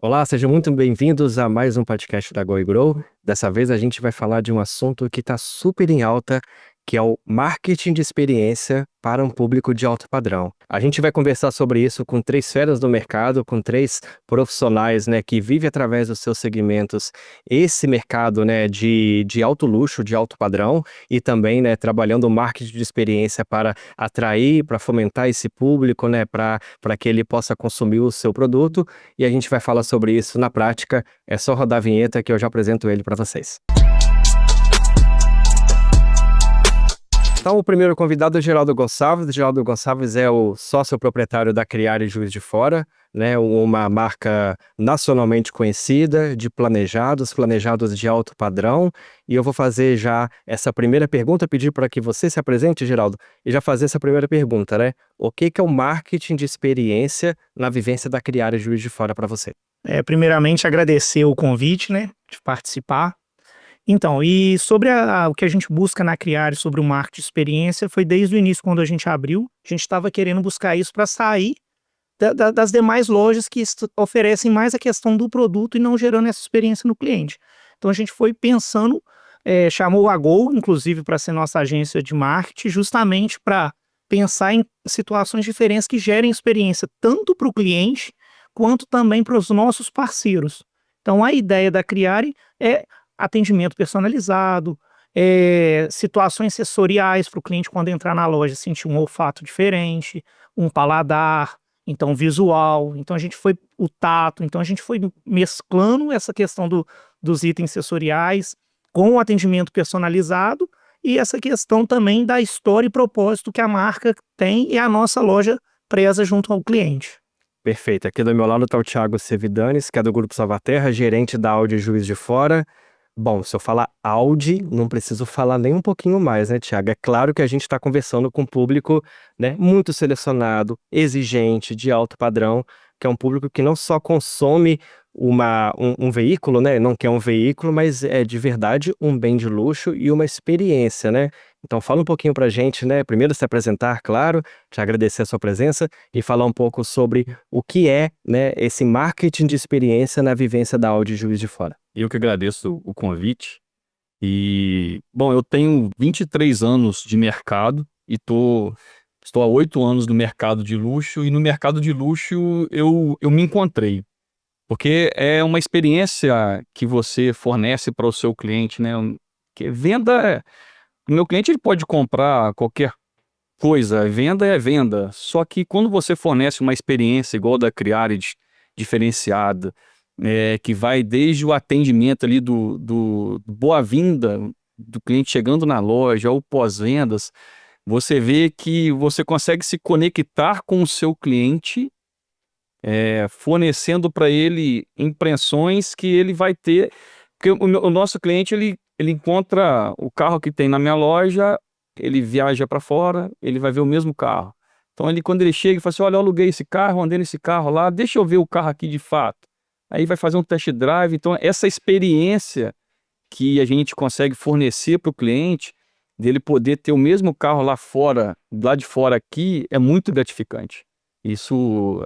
Olá, sejam muito bem-vindos a mais um podcast da Go e Grow. Dessa vez a gente vai falar de um assunto que está super em alta, que é o marketing de experiência para um público de alto padrão. A gente vai conversar sobre isso com três feras do mercado, com três profissionais, né, que vivem através dos seus segmentos esse mercado, né, de alto luxo, de alto padrão, e também, né, trabalhando o marketing de experiência para atrair, para fomentar esse público, né, para que ele possa consumir o seu produto. E a gente vai falar sobre isso na prática. É só rodar a vinheta que eu já apresento ele para vocês. Então, o primeiro convidado é Geraldo Gonçalves. Geraldo Gonçalves é o sócio proprietário da Criare Juiz de Fora, né, uma marca nacionalmente conhecida de planejados de alto padrão. E eu vou fazer já essa primeira pergunta, pedir para que você se apresente, Geraldo, e já fazer essa primeira pergunta, né? O que é o marketing de experiência na vivência da Criare Juiz de Fora para você? Primeiramente, agradecer o convite, né, de participar. Então, e sobre o que a gente busca na Criare sobre o marketing de experiência, foi desde o início, quando a gente abriu, a gente estava querendo buscar isso para sair das demais lojas que oferecem mais a questão do produto e não gerando essa experiência no cliente. Então, a gente foi pensando, chamou a Gol, inclusive, para ser nossa agência de marketing, justamente para pensar em situações diferentes que gerem experiência tanto para o cliente, quanto também para os nossos parceiros. Então, a ideia da Criare é atendimento personalizado, situações sensoriais para o cliente, quando entrar na loja, sentir um olfato diferente, um paladar, então visual. Então a gente foi o tato, então a gente foi mesclando essa questão dos itens sensoriais com o atendimento personalizado e essa questão também da história e propósito que a marca tem e a nossa loja preza junto ao cliente. Perfeito. Aqui do meu lado está o Thiago Sevidanes, que é do Grupo Salvaterra, gerente da Audi Juiz de Fora. Bom, se eu falar Audi, não preciso falar nem um pouquinho mais, né, Thiago? É claro que a gente está conversando com um público, né, muito selecionado, exigente, de alto padrão, que é um público que não só consome um veículo, né, não quer um veículo, mas é de verdade um bem de luxo e uma experiência, né? Então fala um pouquinho pra gente, né, primeiro se apresentar, claro, te agradecer a sua presença e falar um pouco sobre o que é, né, esse marketing de experiência na vivência da Audi Juiz de Fora. Eu que agradeço o convite. E, bom, eu tenho 23 anos de mercado e estou há 8 anos no mercado de luxo. E no mercado de luxo eu me encontrei. Porque é uma experiência que você fornece para o seu cliente, né? Que venda, o meu cliente ele pode comprar qualquer coisa, venda é venda. Só que quando você fornece uma experiência igual da Criare, diferenciada, que vai desde o atendimento ali do boa-vinda do cliente chegando na loja, ou pós-vendas, você vê que você consegue se conectar com o seu cliente, fornecendo para ele impressões que ele vai ter. Porque o nosso cliente, ele encontra o carro que tem na minha loja, ele viaja para fora, ele vai ver o mesmo carro. Então, quando ele chega e fala assim: olha, eu aluguei esse carro, andei nesse carro lá, deixa eu ver o carro aqui de fato. Aí vai fazer um test drive. Então, essa experiência que a gente consegue fornecer para o cliente, dele poder ter o mesmo carro lá fora, lá de fora aqui, é muito gratificante. Isso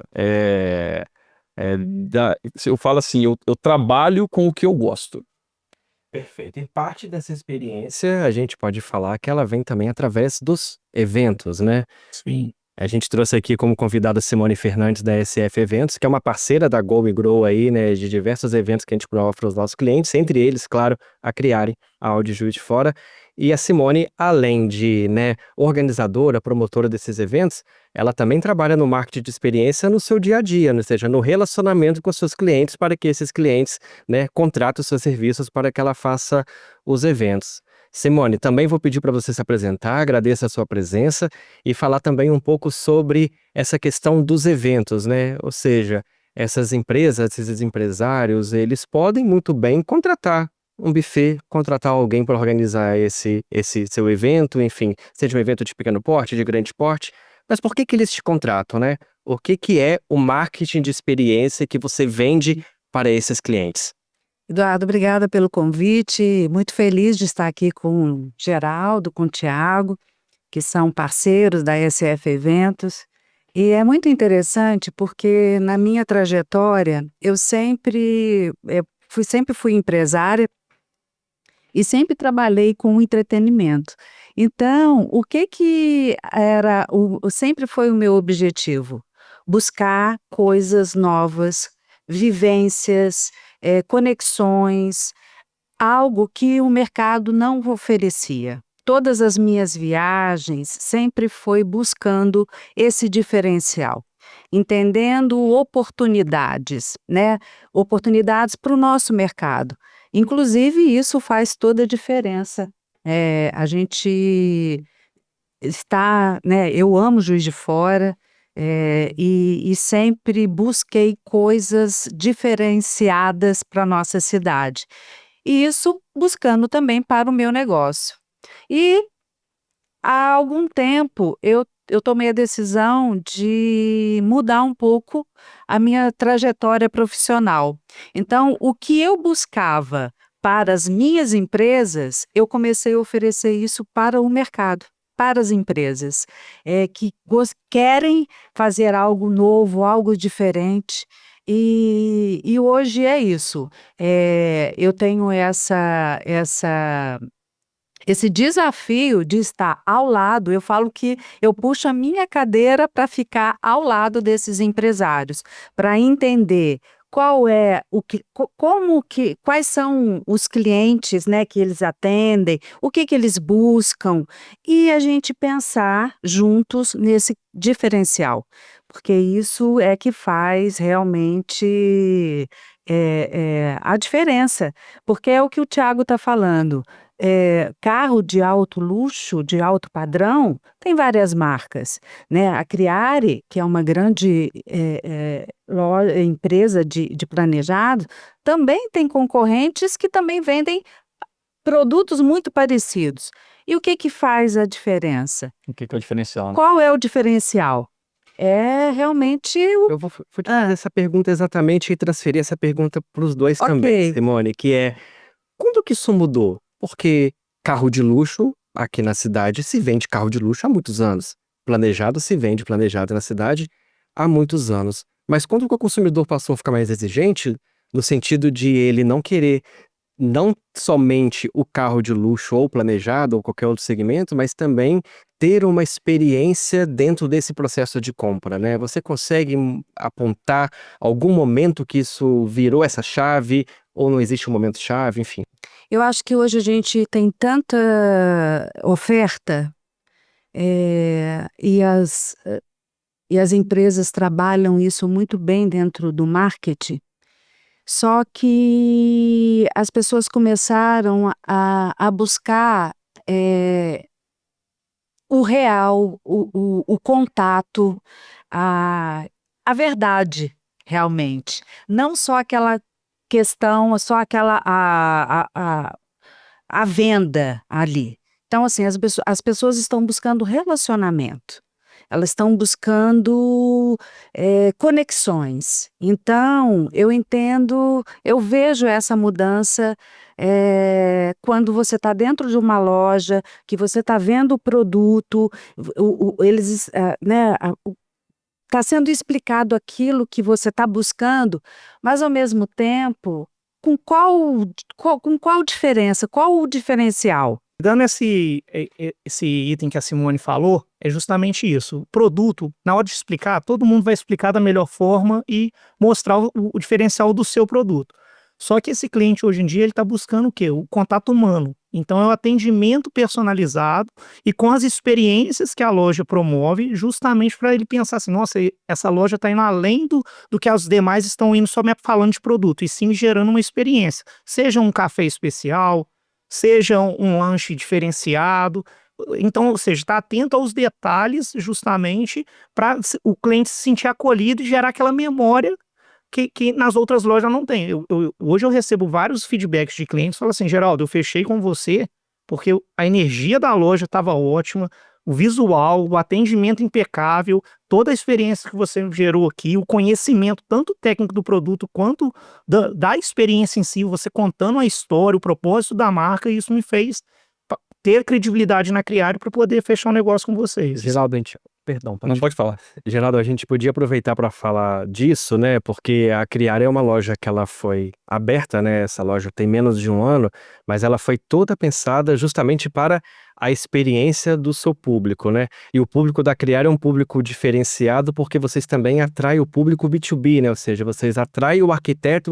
eu falo assim, eu trabalho com o que eu gosto. Perfeito. E parte dessa experiência, a gente pode falar que ela vem também através dos eventos, né? Sim. A gente trouxe aqui como convidada Simone Fernandes da SF Eventos, que é uma parceira da Go e Grow aí, né, de diversos eventos que a gente promove para os nossos clientes, entre eles, claro, a Criare, a Audi Juiz de Fora. E a Simone, além de, né, organizadora, promotora desses eventos, ela também trabalha no marketing de experiência no seu dia a dia, ou seja, no relacionamento com os seus clientes, para que esses clientes, né, contratem os seus serviços para que ela faça os eventos. Simone, também vou pedir para você se apresentar, agradeço a sua presença e falar também um pouco sobre essa questão dos eventos, né? Ou seja, essas empresas, esses empresários, eles podem muito bem contratar um buffet, contratar alguém para organizar esse seu evento, enfim, seja um evento de pequeno porte, de grande porte, mas por que que eles te contratam, né? O que que é o marketing de experiência que você vende para esses clientes? Eduardo, obrigada pelo convite. Muito feliz de estar aqui com o Geraldo, com o Thiago, que são parceiros da SF Eventos. E é muito interessante porque na minha trajetória eu sempre fui empresária e sempre trabalhei com entretenimento. Então, o que que era sempre foi o meu objetivo? Buscar coisas novas, vivências, conexões, algo que o mercado não oferecia. Todas as minhas viagens sempre foi buscando esse diferencial, entendendo oportunidades, né? Oportunidades para o nosso mercado. Inclusive, isso faz toda a diferença. A gente está, né? Eu amo Juiz de Fora, e sempre busquei coisas diferenciadas para a nossa cidade. E isso buscando também para o meu negócio. E há algum tempo eu tomei a decisão de mudar um pouco a minha trajetória profissional. Então, o que eu buscava para as minhas empresas, eu comecei a oferecer isso para o mercado, para as empresas, que querem fazer algo novo, algo diferente. E hoje é isso. Eu tenho esse desafio de estar ao lado. Eu falo que eu puxo a minha cadeira para ficar ao lado desses empresários, para entender qual é o que, quais são os clientes, né, que eles atendem, o que que eles buscam, e a gente pensar juntos nesse diferencial, porque isso é que faz realmente a diferença, porque é o que o Thiago está falando. Carro de alto luxo, de alto padrão, tem várias marcas, né? A Criare, que é uma grande empresa de planejado, também tem concorrentes que também vendem produtos muito parecidos. E o que que faz a diferença? O que que é o diferencial, né? Qual é o diferencial? É realmente Vou te fazer essa pergunta exatamente e transferir essa pergunta para os dois também, Ok. Simone, que é: quando que isso mudou? Porque carro de luxo, aqui na cidade, se vende carro de luxo há muitos anos. Planejado se vende planejado na cidade há muitos anos. Mas quando que o consumidor passou a ficar mais exigente, no sentido de ele não querer não somente o carro de luxo ou planejado ou qualquer outro segmento, mas também ter uma experiência dentro desse processo de compra, né? Você consegue apontar algum momento que isso virou essa chave ou não existe um momento chave, enfim? Eu acho que hoje a gente tem tanta oferta, e as empresas trabalham isso muito bem dentro do marketing, só que as pessoas começaram a buscar o real, o contato, a, a verdade, realmente. Não só aquela questão, só aquela a venda ali. Então, assim, as pessoas estão buscando relacionamento, elas estão buscando conexões. Então, eu entendo, eu vejo essa mudança quando você está dentro de uma loja, que você está vendo o produto, eles, né, está sendo explicado aquilo que você está buscando, mas ao mesmo tempo, com qual diferença, qual o diferencial? Dando esse item que a Simone falou, é justamente isso. O produto, na hora de explicar, todo mundo vai explicar da melhor forma e mostrar o diferencial do seu produto. Só que esse cliente hoje em dia ele está buscando o quê? O contato humano. Então é o atendimento personalizado e com as experiências que a loja promove, justamente para ele pensar assim, nossa, essa loja está indo além do que as demais estão indo só me falando de produto, e sim gerando uma experiência. Seja um café especial, seja um lanche diferenciado. Então, ou seja, está atento aos detalhes justamente para o cliente se sentir acolhido e gerar aquela memória que nas outras lojas não tem. Hoje eu recebo vários feedbacks de clientes que falam assim, Geraldo, eu fechei com você porque a energia da loja estava ótima, o visual, o atendimento impecável, toda a experiência que você gerou aqui, o conhecimento tanto técnico do produto quanto da experiência em si, você contando a história, o propósito da marca, e isso me fez ter credibilidade na Criare para poder fechar um negócio com vocês. Geraldo, Perdão, Não pode falar. Geraldo, a gente podia aproveitar para falar disso, né? Porque a Criar é uma loja que ela foi aberta, né? Essa loja tem menos de 1 ano, mas ela foi toda pensada justamente para a experiência do seu público, né? E o público da Criar é um público diferenciado porque vocês também atraem o público B2B, né? Ou seja, vocês atraem o arquiteto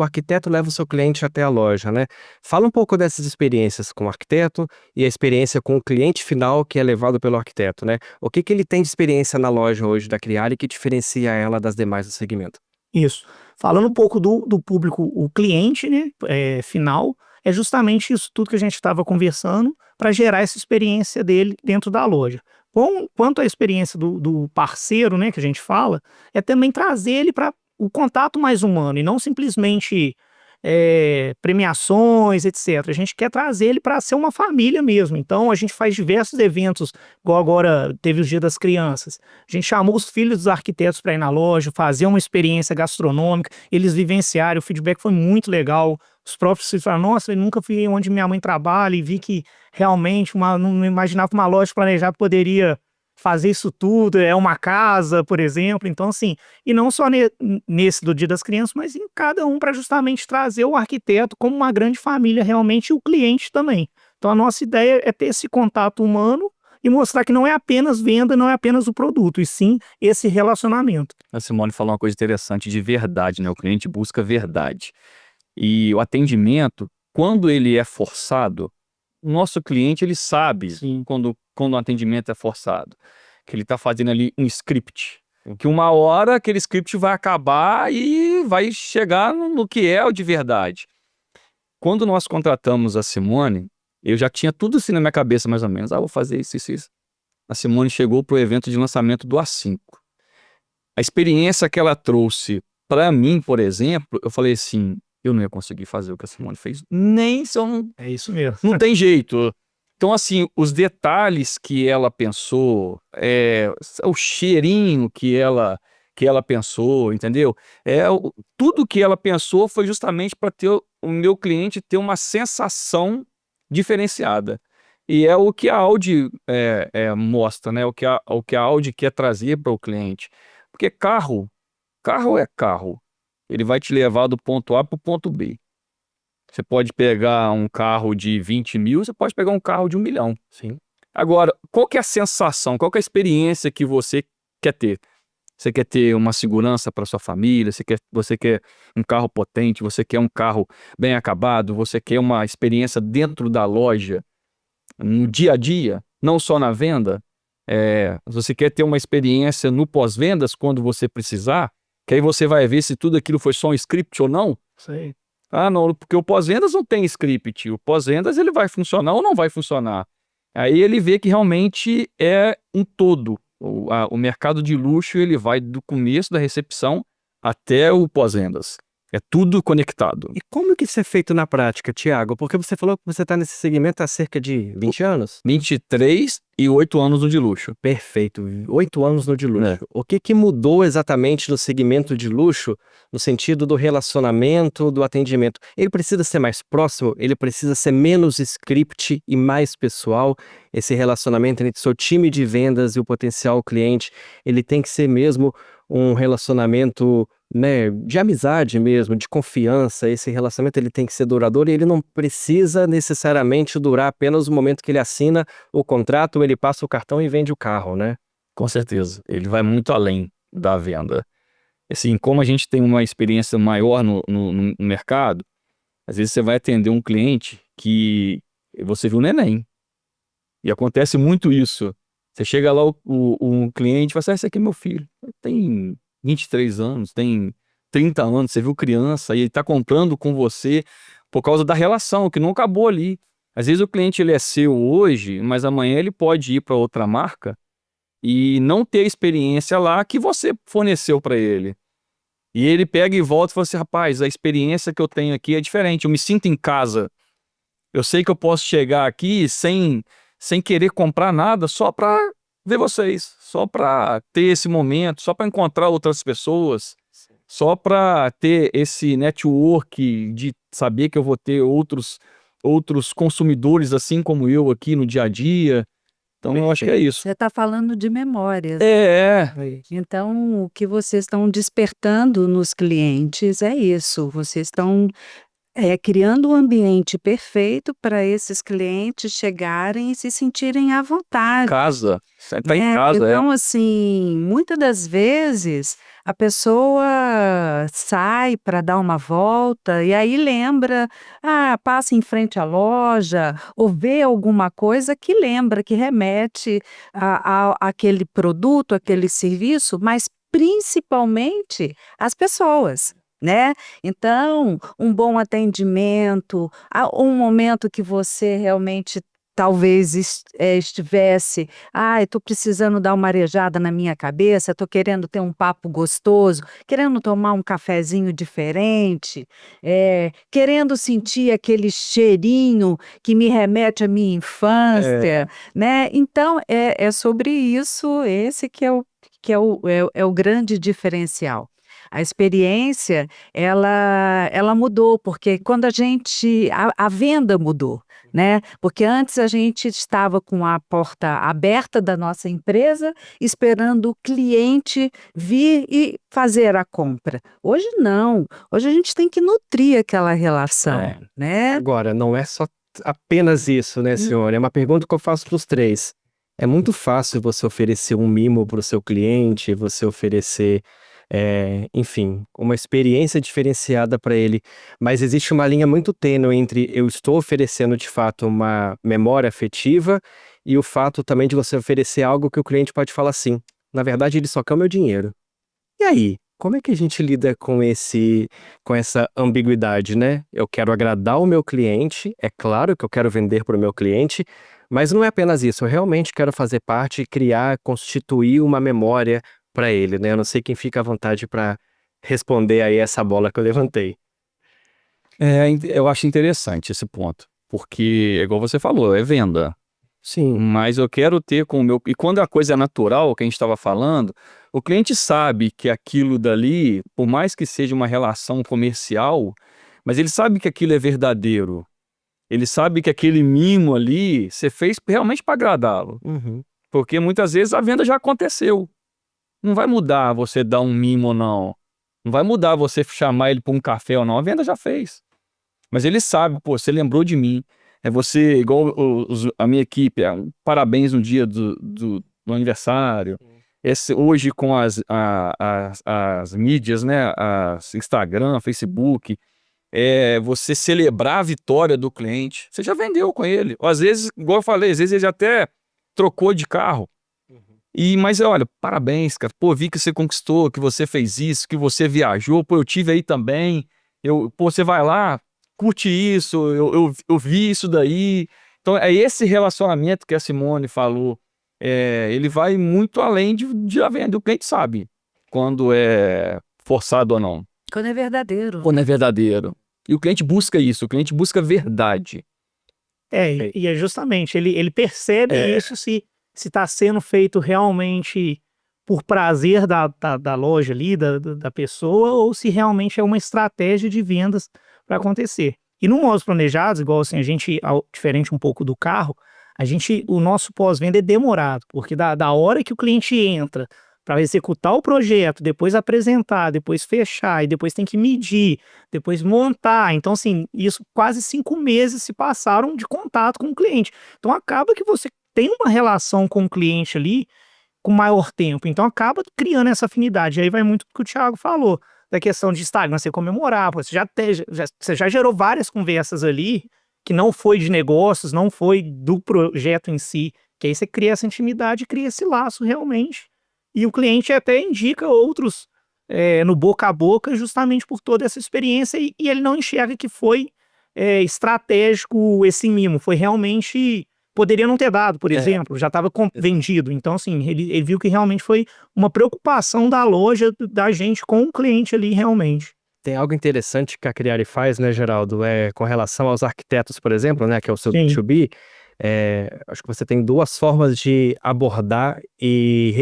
leva o seu cliente até a loja, né? Fala um pouco dessas experiências com o arquiteto e a experiência com o cliente final que é levado pelo arquiteto, né? O que ele tem de experiência na loja hoje da Criar e que diferencia ela das demais do segmento? Isso. Falando um pouco do público, o cliente, né, final, é justamente isso tudo que a gente estava conversando para gerar essa experiência dele dentro da loja. Quanto à experiência do parceiro, né, que a gente fala, é também trazer ele para o contato mais humano e não simplesmente premiações, etc. A gente quer trazer ele para ser uma família mesmo. Então a gente faz diversos eventos, igual agora teve o Dia das Crianças. A gente chamou os filhos dos arquitetos para ir na loja, fazer uma experiência gastronômica, eles vivenciaram, o feedback foi muito legal. Os próprios filhos falaram, nossa, eu nunca fui onde minha mãe trabalha e vi que realmente não imaginava que uma loja planejada poderia fazer isso tudo, é uma casa, por exemplo. Então, assim, e não só nesse do Dia das Crianças, mas em cada um para justamente trazer o arquiteto como uma grande família realmente e o cliente também. Então, a nossa ideia é ter esse contato humano e mostrar que não é apenas venda, não é apenas o produto, e sim esse relacionamento. A Simone falou uma coisa interessante de verdade, né? O cliente busca verdade. E o atendimento, quando ele é forçado, o nosso cliente, ele sabe quando o atendimento é forçado, que ele está fazendo ali um script, que uma hora aquele script vai acabar e vai chegar no que é o de verdade. Quando nós contratamos a Simone, eu já tinha tudo assim na minha cabeça mais ou menos, vou fazer isso, isso, isso. A Simone chegou para o evento de lançamento do A5. A experiência que ela trouxe para mim, por exemplo, eu falei assim, eu não ia conseguir fazer o que a Simone fez, nem se eu não... É isso mesmo. Não tem jeito. Então, assim, os detalhes que ela pensou, o cheirinho que ela pensou, entendeu? Tudo que ela pensou foi justamente para ter o meu cliente ter uma sensação diferenciada. E é o que a Audi mostra, né? O que a Audi quer trazer para o cliente. Porque carro é carro. Ele vai te levar do ponto A para o ponto B. Você pode pegar um carro de 20 mil, você pode pegar um carro de 1 milhão. Sim. Agora, qual que é a sensação, qual que é a experiência que você quer ter? Você quer ter uma segurança para sua família, você quer um carro potente, você quer um carro bem acabado, você quer uma experiência dentro da loja, no dia a dia, não só na venda. Você quer ter uma experiência no pós-vendas quando você precisar, que aí você vai ver se tudo aquilo foi só um script ou não. Sei. Não, porque o pós-vendas não tem script. O pós-vendas ele vai funcionar ou não vai funcionar. Aí ele vê que realmente é um todo. O mercado de luxo ele vai do começo da recepção até o pós-vendas. É tudo conectado. E como que isso é feito na prática, Thiago? Porque você falou que você está nesse segmento há cerca de 20 anos? 23 e 8 anos no de luxo. Perfeito, 8 anos no de luxo. O que mudou exatamente no segmento de luxo, no sentido do relacionamento, do atendimento? Ele precisa ser mais próximo, ele precisa ser menos script e mais pessoal. Esse relacionamento entre o seu time de vendas e o potencial cliente, ele tem que ser mesmo um relacionamento, né, de amizade mesmo, de confiança. Esse relacionamento ele tem que ser duradouro e ele não precisa necessariamente durar apenas o momento que ele assina o contrato, ele passa o cartão e vende o carro, né? Com certeza, ele vai muito além da venda. Assim, como a gente tem uma experiência maior no mercado, às vezes você vai atender um cliente que você viu neném. E acontece muito isso. Você chega lá, um cliente fala assim, esse aqui é meu filho. Tem 23 anos, tem 30 anos, você viu criança e ele está comprando com você por causa da relação, que não acabou ali. Às vezes o cliente ele é seu hoje, mas amanhã ele pode ir para outra marca e não ter a experiência lá que você forneceu para ele. E ele pega e volta e fala assim, rapaz, a experiência que eu tenho aqui é diferente, eu me sinto em casa. Eu sei que eu posso chegar aqui sem querer comprar nada, só para ver vocês, só para ter esse momento, só para encontrar outras pessoas, só para ter esse network de saber que eu vou ter outros consumidores assim como eu aqui no dia a dia. Então, eu acho que é isso. Você está falando de memórias. É, Então, o que vocês estão despertando nos clientes é isso. Vocês estão criando um ambiente perfeito para esses clientes chegarem e se sentirem à vontade. casa. Você tá em Né? casa, Então, assim, muitas das vezes a pessoa sai para dar uma volta e aí lembra, passa em frente à loja ou vê alguma coisa que lembra, que remete àquele produto, aquele serviço, mas principalmente as pessoas. Né? Então, um bom atendimento, um momento que você realmente talvez estivesse, estou precisando dar uma arejada na minha cabeça, estou querendo ter um papo gostoso, querendo tomar um cafezinho diferente, querendo sentir aquele cheirinho que me remete à minha infância, né? Então, é sobre isso, esse que é o grande diferencial. A experiência, ela mudou, porque quando a venda mudou, né? Porque antes a gente estava com a porta aberta da nossa empresa, esperando o cliente vir e fazer a compra. Hoje não, hoje a gente tem que nutrir aquela relação, né? Agora, não é só apenas isso, né, senhora? É uma pergunta que eu faço para os três. É muito fácil você oferecer um mimo para o seu cliente, você oferecer, enfim, uma experiência diferenciada para ele, mas existe uma linha muito tênue entre eu estou oferecendo de fato uma memória afetiva e o fato também de você oferecer algo que o cliente pode falar assim, na verdade ele só quer o meu dinheiro. E aí, como é que a gente lida com essa ambiguidade, né? Eu quero agradar o meu cliente, é claro que eu quero vender para o meu cliente, mas não é apenas isso, eu realmente quero fazer parte e criar, constituir uma memória para ele, né? Eu não sei quem fica à vontade para responder aí essa bola que eu levantei. eu acho interessante esse ponto, porque, igual você falou, é venda. Sim, Mas eu quero ter com o meu. E quando a coisa é natural, que a gente estava falando, o cliente sabe que aquilo dali, por mais que seja uma relação comercial, mas ele sabe que aquilo é verdadeiro. Ele sabe que aquele mimo ali você fez realmente para agradá-lo. uhum. Porque muitas vezes a venda já aconteceu. Não vai mudar você dar um mimo ou não. Não vai mudar você chamar ele para um café ou não. A venda já fez. Mas ele sabe, pô, você lembrou de mim. É você, igual a minha equipe, parabéns no dia do aniversário. Hoje com as mídias, né? Instagram, Facebook, você celebrar a vitória do cliente. Você já vendeu com ele. Ou às vezes, igual eu falei, às vezes ele até trocou de carro. Mas olha, parabéns, cara. Pô, vi que você conquistou, que você fez isso, que você viajou. Pô, eu tive aí também. Você vai lá, curte isso, eu vi isso daí. Então, é esse relacionamento que a Simone falou. Ele vai muito além de a venda. O cliente sabe quando é forçado ou não. Quando é verdadeiro. Quando é verdadeiro. E o cliente busca isso, o cliente busca verdade. E é justamente, ele percebe isso se está sendo feito realmente por prazer da loja ali, da pessoa, ou se realmente é uma estratégia de vendas para acontecer. E no Móveis Planejados, igual assim, diferente um pouco do carro, o nosso pós-venda é demorado, porque da hora que o cliente entra para executar o projeto, depois apresentar, depois fechar, e depois tem que medir, depois montar. Então, assim, isso quase 5 meses se passaram de contato com o cliente. Então, acaba que você tem uma relação com o cliente ali com maior tempo. Então, acaba criando essa afinidade. E aí vai muito do que o Thiago falou, da questão de Instagram, você comemorar. Você já gerou várias conversas ali que não foi de negócios, não foi do projeto em si, que aí você cria essa intimidade, cria esse laço realmente. E o cliente até indica outros no boca a boca justamente por toda essa experiência e ele não enxerga que foi estratégico esse mimo, foi realmente... Poderia não ter dado, por exemplo, já estava vendido. Então, assim, ele viu que realmente foi uma preocupação da loja, da gente com o cliente ali realmente. Tem algo interessante que a Criare faz, né, Geraldo? Com relação aos arquitetos, por exemplo, né, que é o seu Sim. B2B, acho que você tem duas formas de abordar e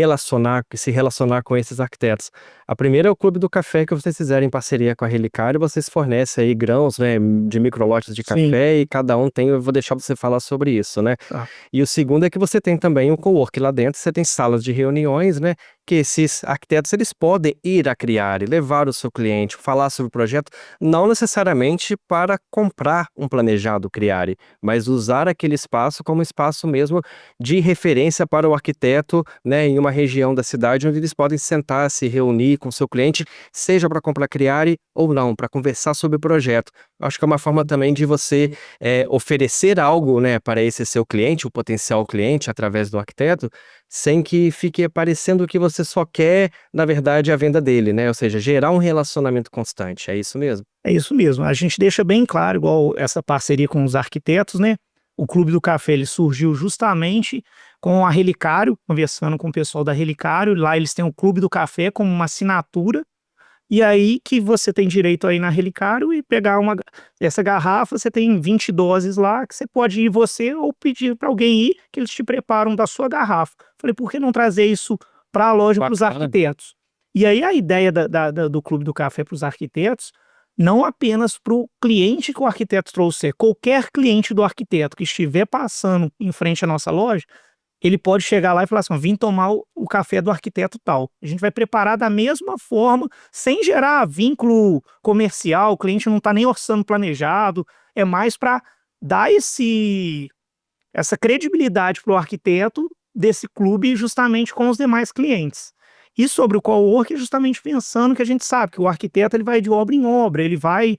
se relacionar com esses arquitetos. A primeira é o Clube do Café, que vocês fizeram em parceria com a Relicário, vocês fornecem aí grãos, né, de microlotes de Sim. café e cada um tem, eu vou deixar você falar sobre isso, né? Tá. E o segundo é que você tem também um cowork lá dentro, você tem salas de reuniões, né, que esses arquitetos eles podem ir a criar e levar o seu cliente, falar sobre o projeto, não necessariamente para comprar um planejado Criare, mas usar aquele espaço como espaço mesmo de referência para o arquiteto, né, em uma região da cidade onde eles podem sentar, se reunir com o seu cliente, seja para comprar Criare ou não, para conversar sobre o projeto. Acho que é uma forma também de você oferecer algo, né, para esse seu cliente, o potencial cliente, através do arquiteto, sem que fique parecendo que você só quer, na verdade, a venda dele, né? Ou seja, gerar um relacionamento constante. É isso mesmo? É isso mesmo. A gente deixa bem claro, igual essa parceria com os arquitetos, né? O Clube do Café ele surgiu justamente com a Relicário, conversando com o pessoal da Relicário. Lá eles têm o Clube do Café como uma assinatura. E aí que você tem direito aí na Relicário e pegar essa garrafa, você tem 20 doses lá, que você pode ir você ou pedir para alguém ir, que eles te preparam da sua garrafa. Falei, por que não trazer isso para a loja, para os Bacana. arquitetos? E aí a ideia do Clube do Café para os arquitetos, não apenas para o cliente que o arquiteto trouxer, qualquer cliente do arquiteto que estiver passando em frente à nossa loja, ele pode chegar lá e falar assim, ó, vim tomar o café do arquiteto tal. A gente vai preparar da mesma forma, sem gerar vínculo comercial, o cliente não está nem orçando planejado, é mais para dar essa credibilidade para o arquiteto desse clube justamente com os demais clientes. E sobre o cowork, justamente pensando que a gente sabe que o arquiteto ele vai de obra em obra, ele vai,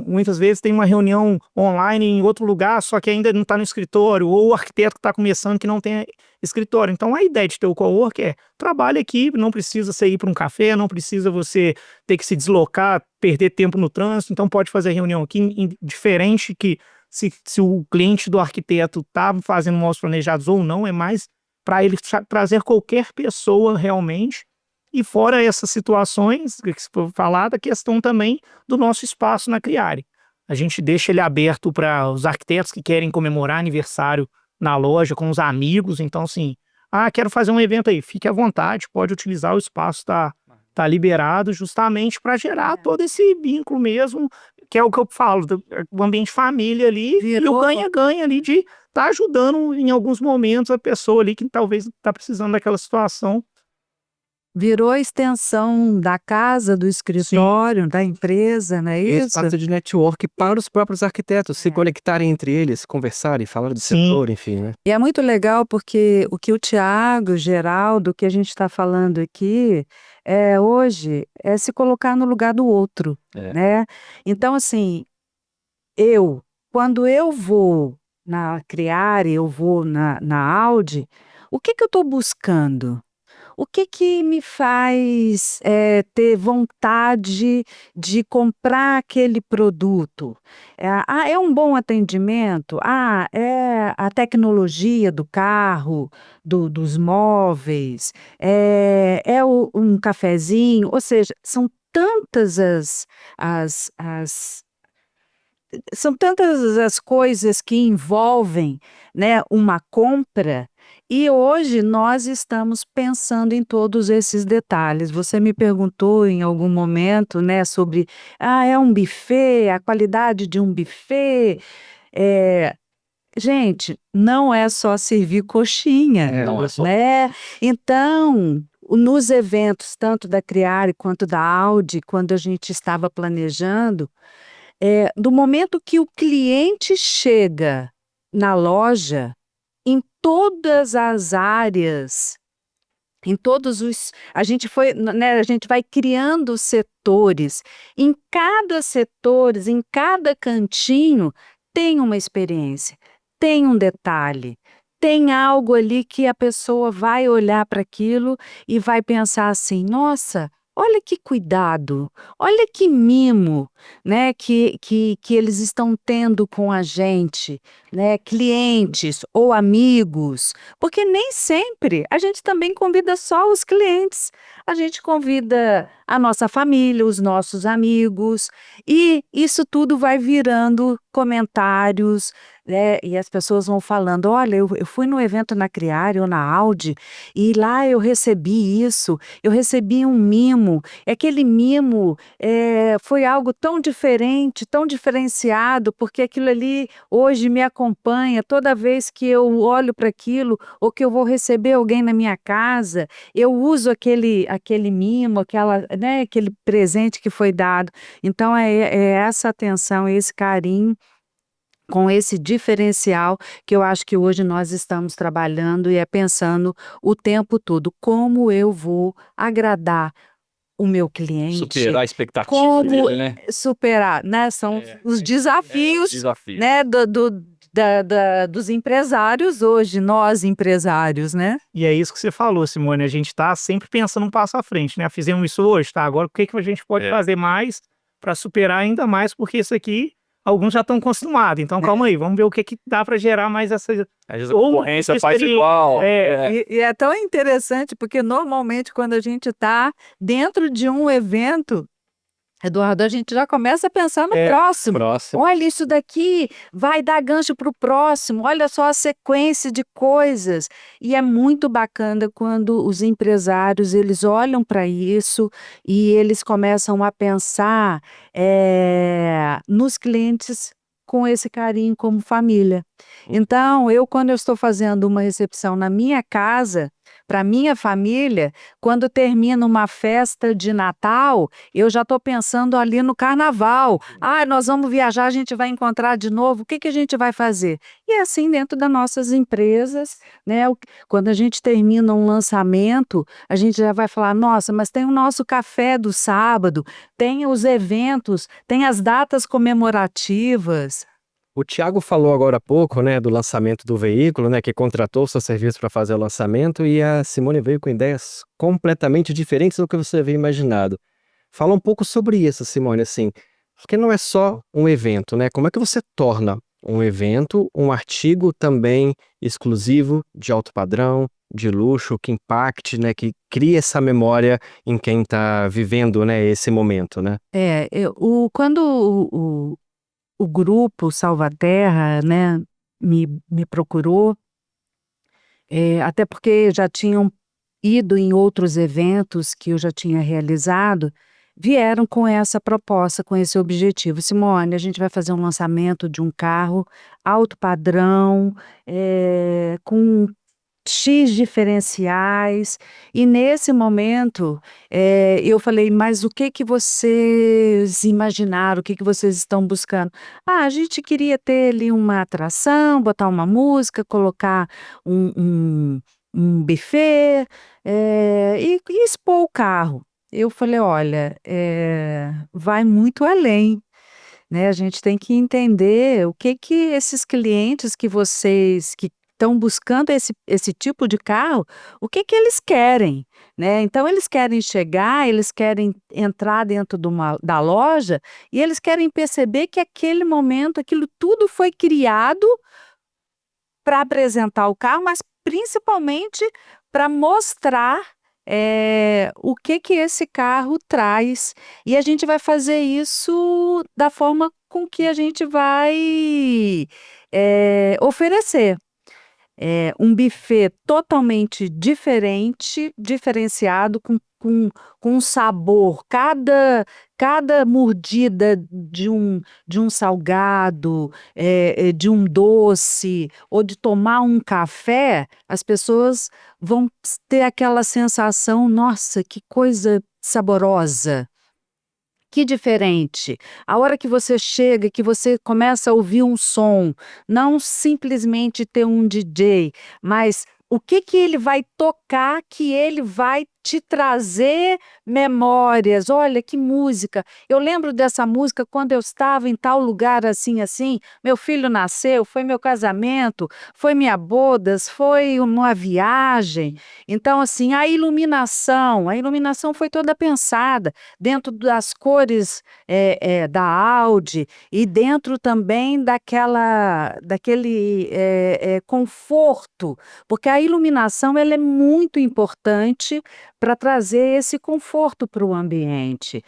muitas vezes tem uma reunião online em outro lugar, só que ainda não está no escritório, ou o arquiteto que está começando que não tem escritório. Então a ideia de ter o cowork é, trabalha aqui, não precisa você ir para um café, não precisa você ter que se deslocar, perder tempo no trânsito, então pode fazer reunião aqui, diferente que se o cliente do arquiteto está fazendo maus planejados ou não, é mais para ele trazer qualquer pessoa realmente. E fora essas situações, que se for falar da questão também do nosso espaço na Criare. A gente deixa ele aberto para os arquitetos que querem comemorar aniversário na loja com os amigos. Então, assim, quero fazer um evento aí, fique à vontade, pode utilizar o espaço, tá liberado justamente para gerar todo esse vínculo mesmo, que é o que eu falo, do ambiente família ali, e o ganha-ganha ali de tá ajudando em alguns momentos a pessoa ali que talvez está precisando daquela situação. Virou a extensão da casa, do escritório, da empresa, não é isso? Espaço de network para os próprios arquitetos se conectarem entre eles, conversarem, falar do Sim. setor, enfim, né? E é muito legal porque o que o Thiago, o Geraldo, o que a gente está falando aqui, hoje, é se colocar no lugar do outro, né? Então, assim, quando eu vou na Criare, eu vou na Audi, o que eu estou buscando? O que me faz ter vontade de comprar aquele produto? É um bom atendimento? É a tecnologia do carro, dos móveis, um cafezinho, ou seja, são tantas são tantas as coisas que envolvem, né, uma compra, e hoje nós estamos pensando em todos esses detalhes. Você me perguntou em algum momento, né, sobre, é um buffet, a qualidade de um buffet. Gente, não é só servir coxinha, Não é só. né? Então, nos eventos, tanto da Criare quanto da Audi, quando a gente estava planejando, do momento que o cliente chega na loja, em todas as áreas, a gente vai criando setores, em cada setor, em cada cantinho, tem uma experiência, tem um detalhe, tem algo ali que a pessoa vai olhar para aquilo e vai pensar assim, nossa, olha que cuidado, olha que mimo, né, que eles estão tendo com a gente, né, clientes ou amigos, porque nem sempre a gente também convida só os clientes, a gente convida a nossa família, os nossos amigos, e isso tudo vai virando comentários, né, e as pessoas vão falando: "Olha, eu fui no evento na Criare ou na Audi, e lá eu recebi isso, eu recebi um mimo. Aquele mimo, foi algo tão diferente, tão diferenciado, porque aquilo ali hoje me acompanha toda vez que eu olho para aquilo, ou que eu vou receber alguém na minha casa, eu uso aquele mimo, aquela, né, aquele presente que foi dado". Então é essa atenção, esse carinho com esse diferencial que eu acho que hoje nós estamos trabalhando e pensando o tempo todo: como eu vou agradar o meu cliente, Superar a expectativa como dele, né? superar, né, são os desafios, Desafio. né, dos empresários hoje, nós empresários, né. E é isso que você falou, Simone, a gente está sempre pensando um passo à frente, né? Fizemos isso hoje, tá? Agora o que a gente pode fazer mais para superar ainda mais, porque isso aqui alguns já estão acostumados. Então calma aí, vamos ver o que dá para gerar mais essa Às vezes a ou concorrência faz experiência. igual. E é tão interessante, porque normalmente quando a gente está dentro de um evento, Eduardo, a gente já começa a pensar no próximo. Próximo. Olha, isso daqui vai dar gancho para o próximo, olha só a sequência de coisas. E é muito bacana quando os empresários, eles olham para isso e eles começam a pensar, nos clientes com esse carinho como família. Então, quando eu estou fazendo uma recepção na minha casa, para minha família, quando termina uma festa de Natal, eu já estou pensando ali no carnaval. Ah, nós vamos viajar, a gente vai encontrar de novo, o que a gente vai fazer? E é assim dentro das nossas empresas, né? Quando a gente termina um lançamento, a gente já vai falar: nossa, mas tem o nosso café do sábado, tem os eventos, tem as datas comemorativas. O Thiago falou agora há pouco, né, do lançamento do veículo, né, que contratou o seu serviço para fazer o lançamento, e a Simone veio com ideias completamente diferentes do que você havia imaginado. Fala um pouco sobre isso, Simone, assim, porque não é só um evento, né? Como é que você torna um evento um artigo também exclusivo, de alto padrão, de luxo, que impacte, né, que crie essa memória em quem está vivendo, né, esse momento, né? Quando o grupo Salvaterra, né, me procurou, até porque já tinham ido em outros eventos que eu já tinha realizado, vieram com essa proposta, com esse objetivo: "Simone, a gente vai fazer um lançamento de um carro alto padrão, com X diferenciais", e nesse momento, eu falei: "Mas o que vocês imaginaram, o que vocês estão buscando?". "Ah, a gente queria ter ali uma atração, botar uma música, colocar um buffet, e expor o carro". Eu falei: "Olha, vai muito além, né, a gente tem que entender o que esses clientes que vocês que estão buscando esse tipo de carro, o que eles querem, né". Então eles querem chegar, eles querem entrar dentro da loja, e eles querem perceber que aquele momento, aquilo tudo foi criado para apresentar o carro, mas principalmente para mostrar, o que esse carro traz. E a gente vai fazer isso da forma com que a gente vai, oferecer. Um buffet totalmente diferente, diferenciado, com um sabor. Cada mordida de um salgado, de um doce, ou de tomar um café, as pessoas vão ter aquela sensação: "Nossa, que coisa saborosa". Que diferente. A hora que você chega, que você começa a ouvir um som, não simplesmente ter um DJ, mas o que ele vai tocar, que ele vai te trazer memórias. Olha, que música. Eu lembro dessa música quando eu estava em tal lugar, assim, assim, meu filho nasceu, foi meu casamento, foi minha bodas, foi uma viagem. Então, assim, a iluminação foi toda pensada dentro das cores, da Audi, e dentro também daquele, conforto, porque a iluminação ela é muito importante para trazer esse conforto para o ambiente.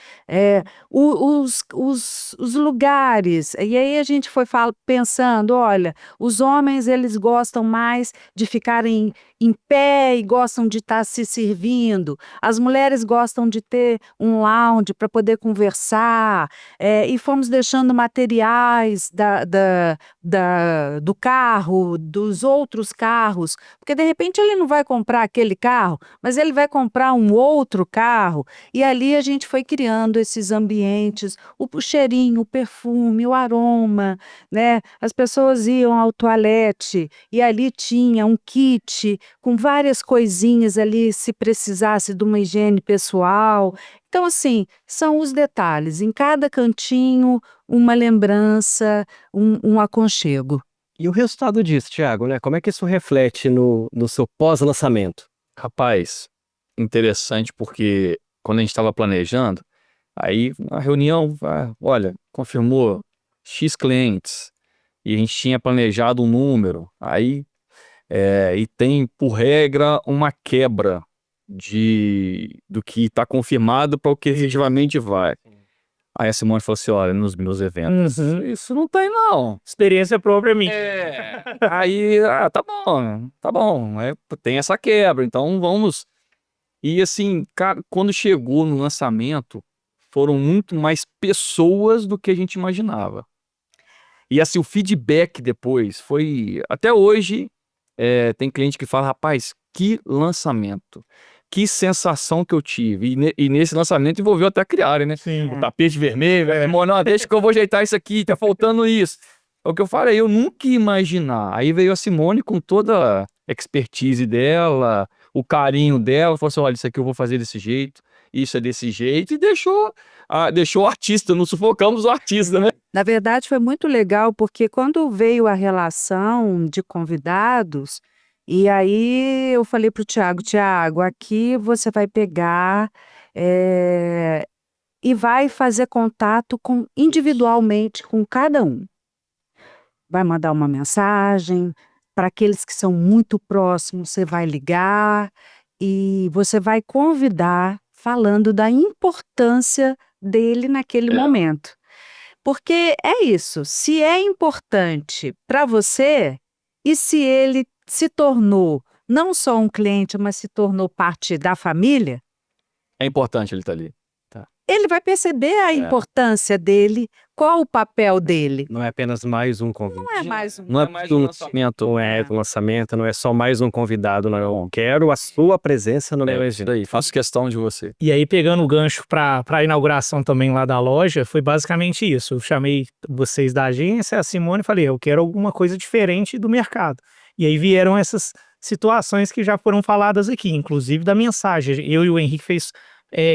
Os lugares, e aí a gente foi pensando, olha, os homens eles gostam mais de ficarem em pé e gostam de estar se servindo, as mulheres gostam de ter um lounge para poder conversar, e fomos deixando materiais do carro, dos outros carros, porque de repente ele não vai comprar aquele carro, mas ele vai comprar um outro carro, e ali a gente foi criando esses ambientes, o cheirinho, o perfume, o aroma, né? As pessoas iam ao toalete e ali tinha um kit com várias coisinhas ali, se precisasse de uma higiene pessoal. Então, assim, são os detalhes, em cada cantinho, uma lembrança, um aconchego. E o resultado disso, Thiago, né? Como é que isso reflete no seu pós-lançamento? Rapaz, interessante porque quando a gente estava planejando, aí na reunião, olha, confirmou X clientes e a gente tinha planejado um número, aí e tem por regra uma quebra do que está confirmado para o que efetivamente vai. Aí a Simone falou assim, olha, nos meus eventos, isso não tem não. Experiência própria minha. Aí, tá bom, tem essa quebra, então vamos. E assim, cara, quando chegou no lançamento, foram muito mais pessoas do que a gente imaginava. E assim, o feedback depois foi, até hoje, tem cliente que fala, rapaz, que lançamento, que sensação que eu tive. E nesse lançamento envolveu até a Criare, né? Sim. O tapete vermelho, não, deixa que eu vou ajeitar isso aqui, tá faltando isso. É o que eu falei, eu nunca ia imaginar. Aí veio a Simone com toda a expertise dela, o carinho dela, falou assim, olha, isso aqui eu vou fazer desse jeito, isso é desse jeito, e deixou o artista, não sufocamos o artista, né? Na verdade, foi muito legal, porque quando veio a relação de convidados, e aí eu falei para o Tiago, aqui você vai pegar e vai fazer contato individualmente com cada um. Vai mandar uma mensagem, para aqueles que são muito próximos, você vai ligar e você vai convidar, falando da importância dele naquele momento. Porque é isso, se é importante para você, e se ele se tornou não só um cliente, mas se tornou parte da família, É importante ele estar ali. ele vai perceber a importância dele, qual o papel dele. Não é apenas mais um convite. Não é mais um. Não é mais um lançamento, lançamento, não é só mais um convidado, não. Eu quero a sua presença no meu evento. Daí, faço questão de você. E aí, pegando o gancho para a inauguração também lá da loja, foi basicamente isso. Eu chamei vocês da agência, a Simone, e falei, eu quero alguma coisa diferente do mercado. E aí vieram essas situações que já foram faladas aqui, inclusive da mensagem. Eu e o Henrique fez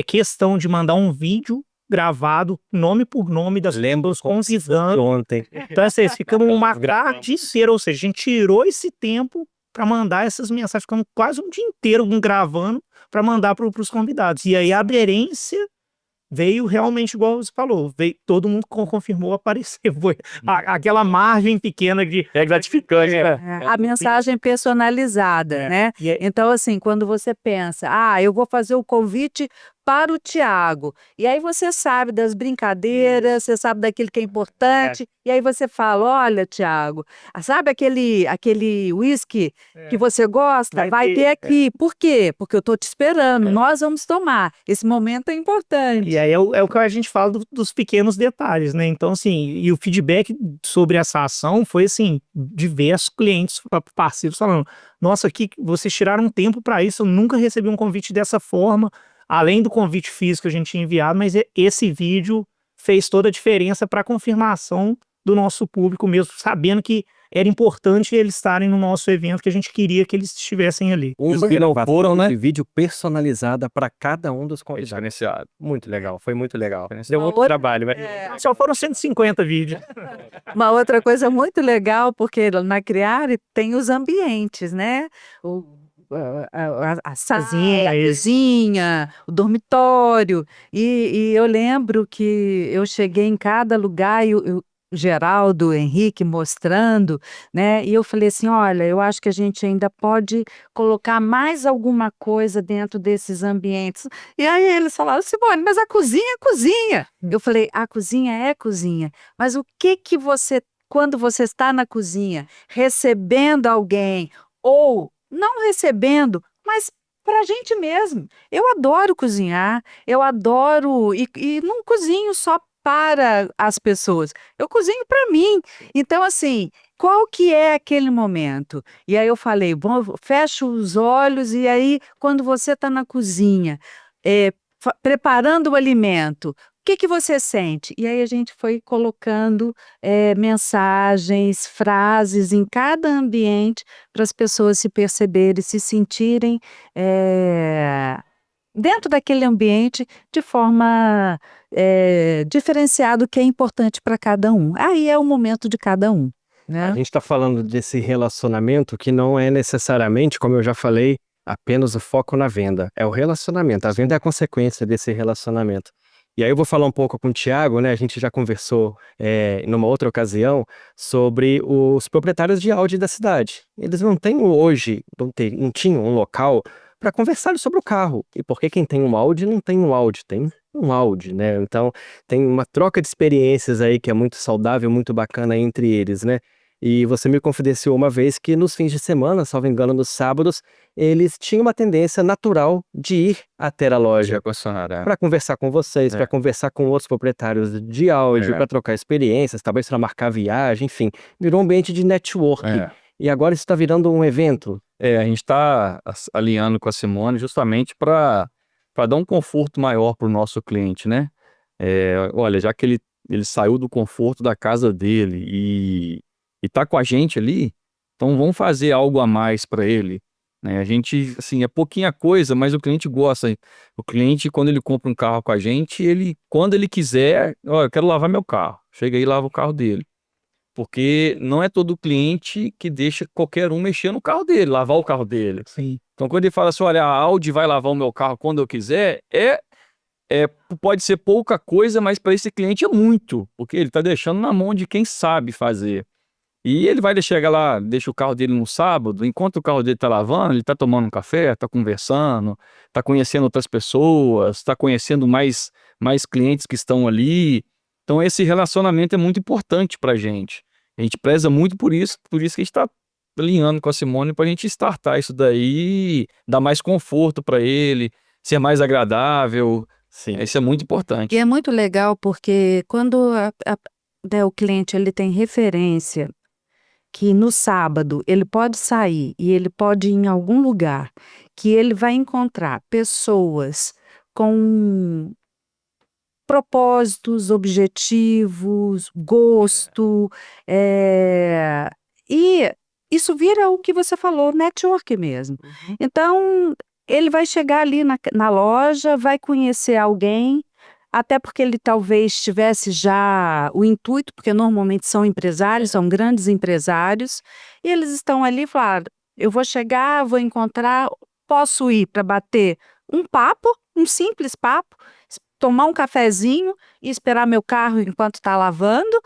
questão de mandar um vídeo gravado, nome por nome das pessoas convidando. Ontem. Então, assim, ficamos uma tarde inteira, ou seja, a gente tirou esse tempo para mandar essas mensagens, ficamos quase um dia inteiro gravando para mandar para os convidados. E aí a aderência veio realmente igual você falou, todo mundo confirmou aparecer, foi aquela margem pequena de... É gratificante, né? A mensagem personalizada, né? Então, assim, quando você pensa, eu vou fazer o convite para o Tiago, e aí você sabe das brincadeiras, você sabe daquilo que é importante, e aí você fala, olha, Tiago, sabe aquele whisky que você gosta? Vai ter aqui. Por quê? Porque eu tô te esperando, nós vamos tomar. Esse momento é importante. E aí é o que a gente fala dos pequenos detalhes, né? Então, assim, e o feedback sobre essa ação foi, assim, diversos clientes, parceiros falando, nossa, aqui vocês tiraram um tempo para isso, eu nunca recebi um convite dessa forma, além do convite físico que a gente tinha enviado, mas esse vídeo fez toda a diferença para a confirmação do nosso público mesmo, sabendo que era importante eles estarem no nosso evento, que a gente queria que eles estivessem ali. Foram, né? Vídeo personalizada para cada um dos convidados. Muito legal, foi muito legal. Deu muito trabalho, né? Só foram 150 vídeos. Uma outra coisa muito legal, porque na Criare tem os ambientes, né? A salinha, a cozinha, o dormitório. E eu lembro que eu cheguei em cada lugar e Geraldo, Henrique mostrando, né? E eu falei assim: olha, eu acho que a gente ainda pode colocar mais alguma coisa dentro desses ambientes. E aí eles falaram: Simone, mas a cozinha é cozinha. Eu falei: a cozinha é cozinha, mas o que que você, quando você está na cozinha, recebendo alguém ou não recebendo, mas para a gente mesmo. Eu adoro cozinhar, eu adoro, e não cozinho só para as pessoas, eu cozinho para mim. Então, assim, qual que é aquele momento? E aí eu falei, bom, fecha os olhos e aí, quando você está na cozinha, preparando o alimento, o que que você sente? E aí a gente foi colocando mensagens, frases em cada ambiente para as pessoas se perceberem, se sentirem dentro daquele ambiente de forma diferenciada, o que é importante para cada um. Aí é o momento de cada um, A né? gente está falando desse relacionamento que não é necessariamente, como eu já falei, apenas o foco na venda. É o relacionamento. A venda é a consequência desse relacionamento. E aí eu vou falar um pouco com o Thiago, né? A gente já conversou numa outra ocasião sobre os proprietários de Audi da cidade. Eles não têm hoje, não tinham um local para conversar sobre o carro. E por que quem tem um Audi não tem um Audi? Tem um Audi, né? Então tem uma troca de experiências aí que é muito saudável, muito bacana entre eles, né? E você me confidenciou uma vez que nos fins de semana, salvo engano, nos sábados, eles tinham uma tendência natural de ir até a loja para conversar com vocês, para conversar com outros proprietários de áudio, para trocar experiências, talvez para marcar viagem, enfim. Virou um ambiente de networking. E agora isso está virando um evento. A gente está alinhando com a Simone justamente para dar um conforto maior para o nosso cliente, né? Olha, já que ele saiu do conforto da casa dele e está com a gente ali, então vamos fazer algo a mais para ele, né? A gente, assim, é pouquinha coisa, mas o cliente gosta. O cliente, quando ele compra um carro com a gente, quando ele quiser, ó, eu quero lavar meu carro. Chega aí e lava o carro dele. Porque não é todo cliente que deixa qualquer um mexer no carro dele, lavar o carro dele. Sim. Então, quando ele fala assim, olha, a Audi vai lavar o meu carro quando eu quiser, pode ser pouca coisa, mas para esse cliente é muito, porque ele está deixando na mão de quem sabe fazer. E ele vai chegar lá, deixa o carro dele no sábado, enquanto o carro dele está lavando, ele está tomando um café, está conversando, está conhecendo outras pessoas, está conhecendo mais clientes que estão ali. Então, esse relacionamento é muito importante para a gente. A gente preza muito por isso que a gente está alinhando com a Simone para a gente startar isso daí, dar mais conforto para ele, ser mais agradável. Sim. Isso é muito importante. E é muito legal porque quando né, o cliente ele tem referência que no sábado ele pode sair e ele pode ir em algum lugar que ele vai encontrar pessoas com propósitos, objetivos, gosto, e isso vira o que você falou, network mesmo. Então, ele vai chegar ali na loja, vai conhecer alguém, até porque ele talvez tivesse já o intuito, porque normalmente são empresários, são grandes empresários, e eles estão ali e falaram: eu vou chegar, vou encontrar, posso ir para bater um papo, um simples papo, tomar um cafezinho e esperar meu carro enquanto está lavando,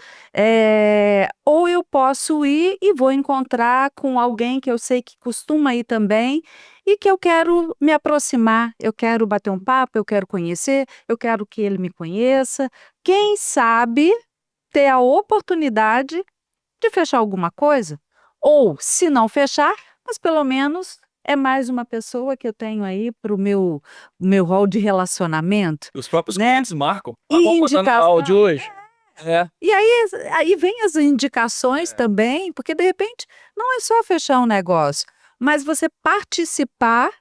ou eu posso ir e vou encontrar com alguém que eu sei que costuma ir também e que eu quero me aproximar, eu quero bater um papo, eu quero conhecer, eu quero que ele me conheça. Quem sabe ter a oportunidade de fechar alguma coisa? Ou, se não fechar, mas pelo menos é mais uma pessoa que eu tenho aí para o meu rol de relacionamento. Os próprios Né? clientes marcam. E Vamos botar no indicação. áudio hoje. E aí vem as indicações também, porque de repente não é só fechar um negócio, mas você participar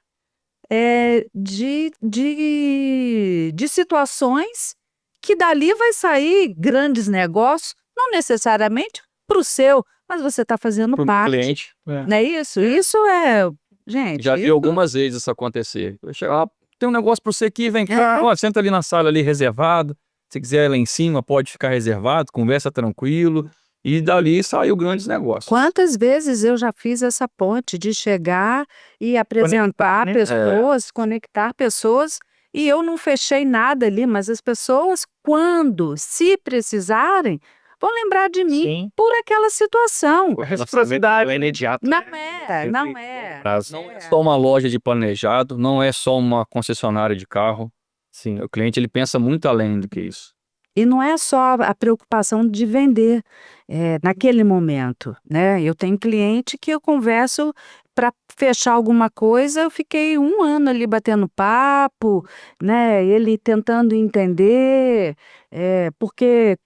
de situações que dali vai sair grandes negócios, não necessariamente para o seu, mas você está fazendo Pro parte. cliente. Não é isso? Isso gente, Já vi isso algumas vezes isso acontecer. Eu chego lá, tem um negócio para você aqui, vem cá, ó, senta ali na sala ali reservado. Se quiser ir lá em cima, pode ficar reservado, conversa tranquilo. E dali saiu grandes negócios. Quantas vezes eu já fiz essa ponte de chegar e apresentar né? pessoas, conectar pessoas, e eu não fechei nada ali, mas as pessoas, quando, se precisarem, vão lembrar de mim Sim. por aquela situação. Reciprocidade. É imediato. Não é. Prazo. Não é só uma loja de planejado, não é só uma concessionária de carro. Sim. O cliente ele pensa muito além do que isso. E não é só a preocupação de vender naquele momento, né? Eu tenho cliente que eu converso para fechar alguma coisa, eu fiquei 1 ano ali batendo papo, né? Ele tentando entender, porque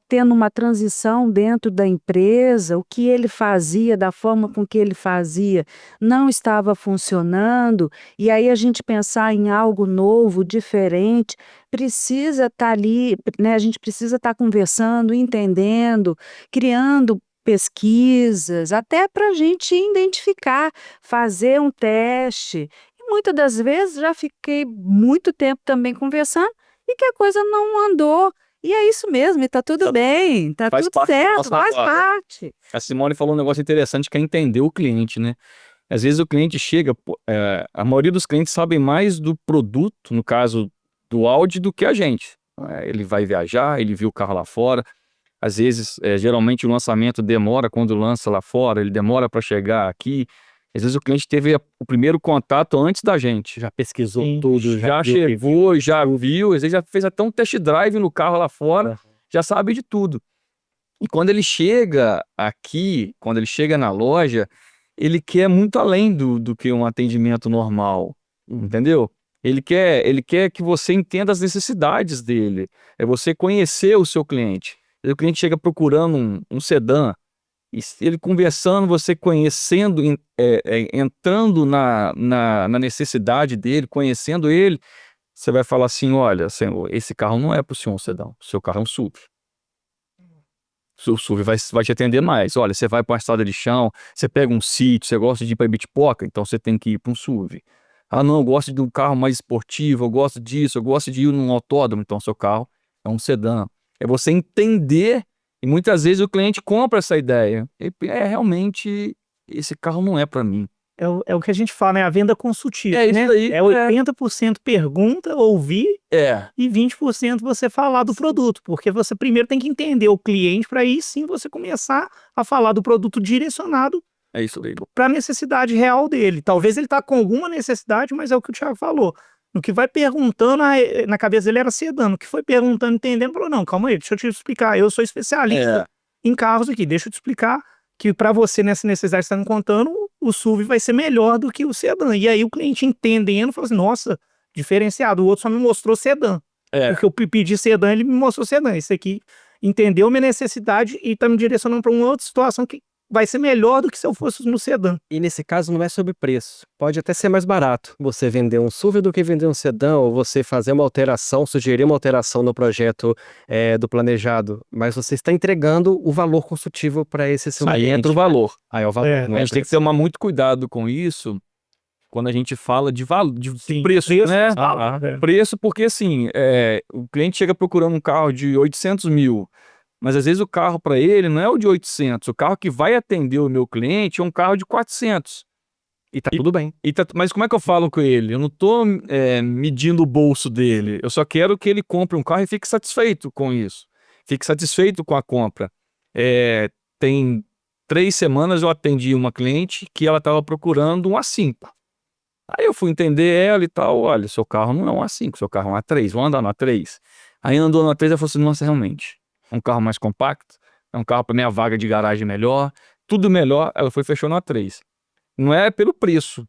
tendo uma transição dentro da empresa, o que ele fazia, da forma com que ele fazia, não estava funcionando, e aí a gente pensar em algo novo, diferente, precisa estar ali, né? A gente precisa estar conversando, entendendo, criando pesquisas, até para a gente identificar, fazer um teste. E muitas das vezes já fiquei muito tempo também conversando e que a coisa não andou. E é isso mesmo, e tá tudo bem, tá Faz tudo parte da certo, nossa faz parte. parte. A Simone falou um negócio interessante que é entender o cliente, né? Às vezes o cliente chega, a maioria dos clientes sabem mais do produto, no caso do Audi, do que a gente. Ele vai viajar, ele viu o carro lá fora. Às vezes, geralmente o lançamento demora quando lança lá fora, ele demora para chegar aqui. Às vezes o cliente teve o primeiro contato antes da gente. Já pesquisou Sim. tudo, Já viu o que chegou, já viu, às vezes já fez até um test drive no carro lá fora, já sabe de tudo. E quando ele chega aqui, quando ele chega na loja, ele quer muito além do que um atendimento normal, entendeu? Ele quer que você entenda as necessidades dele, é você conhecer o seu cliente. O cliente chega procurando um sedã, e ele conversando, você conhecendo, entrando na necessidade dele, conhecendo ele, você vai falar assim, olha, senhor, esse carro não é para o senhor um sedã, o seu carro é um SUV. O SUV vai te atender mais. Olha, você vai para uma estrada de chão, você pega um sítio, você gosta de ir para Ibitipoca, então você tem que ir para um SUV. Ah, não, eu gosto de um carro mais esportivo, eu gosto disso, eu gosto de ir num autódromo, então seu carro é um sedã. É você entender, e muitas vezes o cliente compra essa ideia. E realmente, esse carro não é para mim. É o que a gente fala, né? A venda consultiva, É isso né? aí, É 80% pergunta, ouvir, É, e 20% você falar do produto, porque você primeiro tem que entender o cliente para aí sim você começar a falar do produto direcionado é isso aí. para a necessidade real dele. Talvez ele está com alguma necessidade, mas é o que o Thiago falou. No que vai perguntando, na cabeça dele era sedã. No que foi perguntando, entendendo, falou, não, calma aí, deixa eu te explicar, eu sou especialista em carros aqui, deixa eu te explicar que para você, nessa necessidade que você está me contando, o SUV vai ser melhor do que o sedã. E aí o cliente entendendo, falou assim, nossa, diferenciado, o outro só me mostrou sedã. Porque eu pedi sedã, ele me mostrou sedã. Esse aqui entendeu minha necessidade e está me direcionando para uma outra situação que vai ser melhor do que se eu fosse no sedã. E nesse caso não é sobre preço. Pode até ser mais barato você vender um SUV do que vender um sedã, ou você fazer uma alteração, sugerir uma alteração no projeto do planejado. Mas você está entregando o valor consultivo para esse seu Aí cliente. entra o valor. Aí é o valor. É, não A é gente tem que tomar muito cuidado com isso quando a gente fala de Sim, preço, né? É. Preço, porque assim, o cliente chega procurando um carro de 800 mil, mas às vezes o carro para ele não é o de 800, o carro que vai atender o meu cliente é um carro de 400. E tá tudo bem. Mas como é que eu falo com ele? Eu não tô medindo o bolso dele, eu só quero que ele compre um carro e fique satisfeito com isso, fique satisfeito com a compra. Tem 3 semanas eu atendi uma cliente que ela estava procurando um A5. Aí eu fui entender ela e tal, olha, seu carro não é um A5, seu carro é um A3, vamos andar no A3. Aí andou no A3 e falou assim, nossa, realmente, é um carro mais compacto, é um carro para minha vaga de garagem melhor, tudo melhor, ela foi e fechou no A3. Não é pelo preço,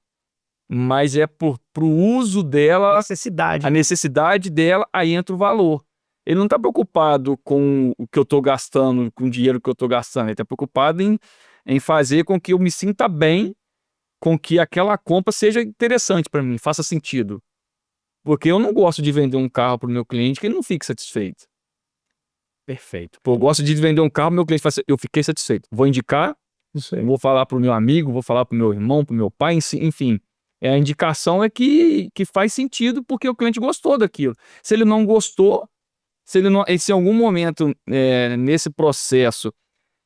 mas é pro uso dela, Necessidade. a necessidade dela, aí entra o valor. Ele não está preocupado com o que eu estou gastando, com o dinheiro que eu estou gastando, ele está preocupado em fazer com que eu me sinta bem, com que aquela compra seja interessante para mim, faça sentido. Porque eu não gosto de vender um carro para o meu cliente que ele não fique satisfeito. Perfeito. Pô, eu gosto de vender um carro, meu cliente fala assim, eu fiquei satisfeito. Vou indicar, vou falar para o meu amigo, vou falar para o meu irmão, para o meu pai, enfim. A indicação é que faz sentido porque o cliente gostou daquilo. Se ele não gostou, se em algum momento nesse processo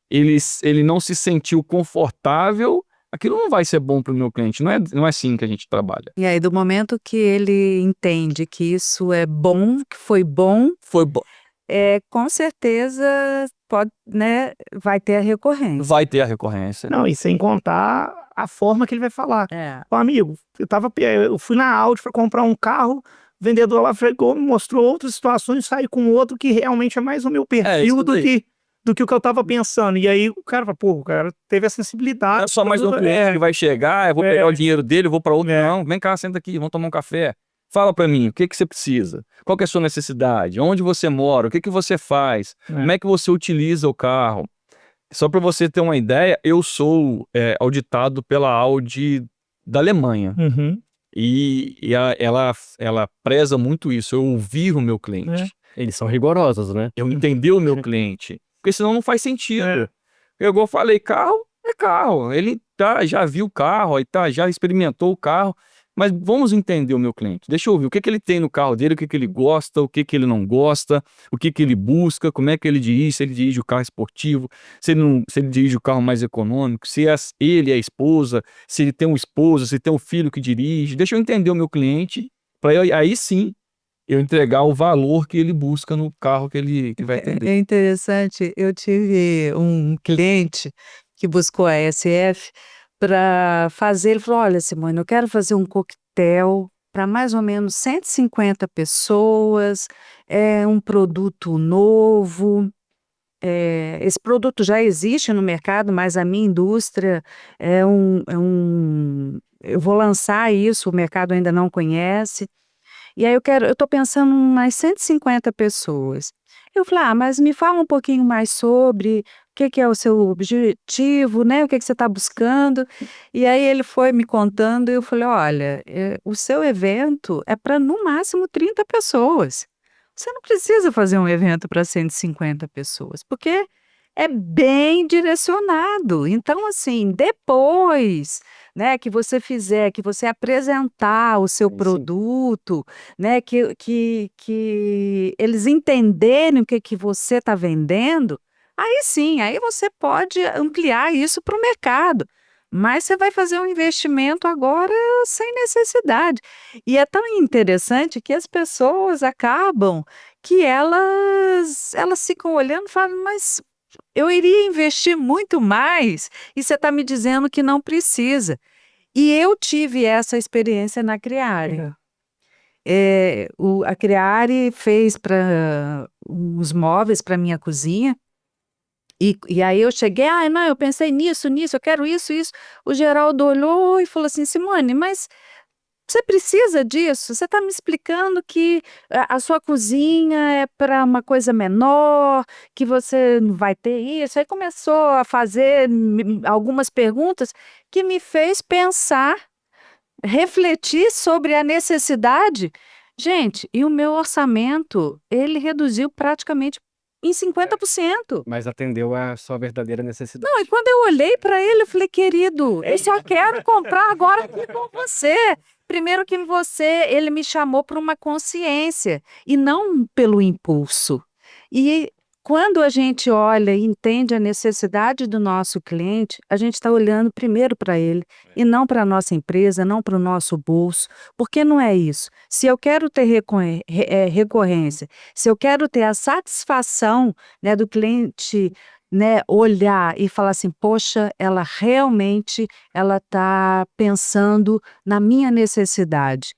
ele não se sentiu confortável, aquilo não vai ser bom para o meu cliente. Não é assim que a gente trabalha. E aí, do momento que ele entende que isso é bom, que foi bom, Foi bom. com certeza pode, né, vai ter a recorrência. Vai ter a recorrência. Não, e sem contar a forma que ele vai falar. É. Ô, amigo, eu fui na Audi para comprar um carro, o vendedor lá pegou, me mostrou outras situações, saí com outro que realmente é mais o meu perfil isso daí. do que o que eu tava pensando. E aí o cara fala, pô, o cara teve a sensibilidade. Não é só mais um cliente que vai chegar, eu vou pegar o dinheiro dele, eu vou para outro. Não, vem cá, senta aqui, vamos tomar um café. Fala para mim, o que você precisa? Qual que é a sua necessidade? Onde você mora? O que você faz? Como é que você utiliza o carro? Só para você ter uma ideia, eu sou auditado pela Audi da Alemanha. Uhum. E ela preza muito isso, eu ouvir o meu cliente. Eles são rigorosos, né? Eu entender o meu cliente. Porque senão não faz sentido. Eu falei, carro é carro. Ele já viu o carro, já experimentou o carro. Mas vamos entender o meu cliente. Deixa eu ouvir o que ele tem no carro dele, o que ele gosta, o que ele não gosta, o que ele busca, como é que ele dirige, se ele dirige o carro esportivo, se ele dirige o carro mais econômico, se ele é a esposa, se ele tem um esposo, se tem um filho que dirige. Deixa eu entender o meu cliente, para aí sim eu entregar o valor que ele busca no carro que ele vai atender. É interessante, eu tive um cliente que buscou a SF para fazer, ele falou, olha, Simone, eu quero fazer um coquetel para mais ou menos 150 pessoas, é um produto novo, esse produto já existe no mercado, mas a minha indústria eu vou lançar isso, o mercado ainda não conhece, e aí eu tô pensando em umas 150 pessoas. Eu falei, mas me fala um pouquinho mais sobre o que é o seu objetivo, né? O que você está buscando. E aí ele foi me contando e eu falei, olha, o seu evento é para no máximo 30 pessoas. Você não precisa fazer um evento para 150 pessoas, porque é bem direcionado. Então, assim, depois, né, que você fizer, que você apresentar o seu produto, né, que eles entenderem o que você está vendendo, aí sim, aí você pode ampliar isso para o mercado. Mas você vai fazer um investimento agora sem necessidade. E é tão interessante que as pessoas acabam que elas ficam olhando e falam, mas eu iria investir muito mais e você está me dizendo que não precisa. E eu tive essa experiência na Criare. A Criare fez uns móveis para minha cozinha. E aí eu cheguei, não, eu pensei nisso, eu quero isso, isso. O Geraldo olhou e falou assim, Simone, mas você precisa disso? Você está me explicando que a sua cozinha é para uma coisa menor, que você não vai ter isso. Aí começou a fazer algumas perguntas que me fez pensar, refletir sobre a necessidade. Gente, e o meu orçamento, ele reduziu praticamente em 50%. Mas atendeu a sua verdadeira necessidade. Não, e quando eu olhei para ele, eu falei, querido, eu só quero comprar agora aqui com você. Primeiro que ele me chamou por uma consciência e não pelo impulso. E quando a gente olha e entende a necessidade do nosso cliente, a gente está olhando primeiro para ele e não para a nossa empresa, não para o nosso bolso, porque não é isso. Se eu quero ter recorrência, se eu quero ter a satisfação, né, do cliente, né, olhar e falar assim, poxa, ela realmente está pensando na minha necessidade.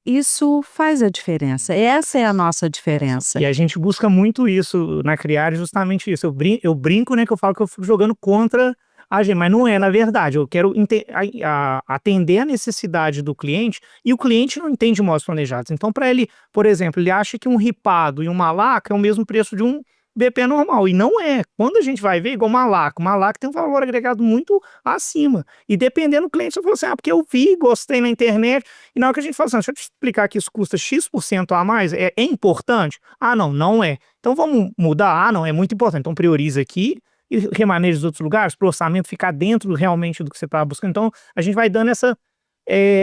Isso faz a diferença. Essa é a nossa diferença. E a gente busca muito isso na Criare, justamente isso. Eu brinco, né, que eu falo que eu fico jogando contra a gente, mas não é, na verdade. Eu quero atender a necessidade do cliente e o cliente não entende móveis planejados. Então, para ele, por exemplo, ele acha que um ripado e uma laca é o mesmo preço de um BP normal, e não é. Quando a gente vai ver, igual uma laca tem um valor agregado muito acima, e dependendo do cliente, você fala assim, porque eu vi, gostei na internet, e na hora que a gente fala assim, deixa eu te explicar que isso custa X% a mais, é importante? Não é. Então vamos mudar? Não, é muito importante, então prioriza aqui, e remaneja os outros lugares, para o orçamento ficar dentro realmente do que você está buscando. Então a gente vai dando essa,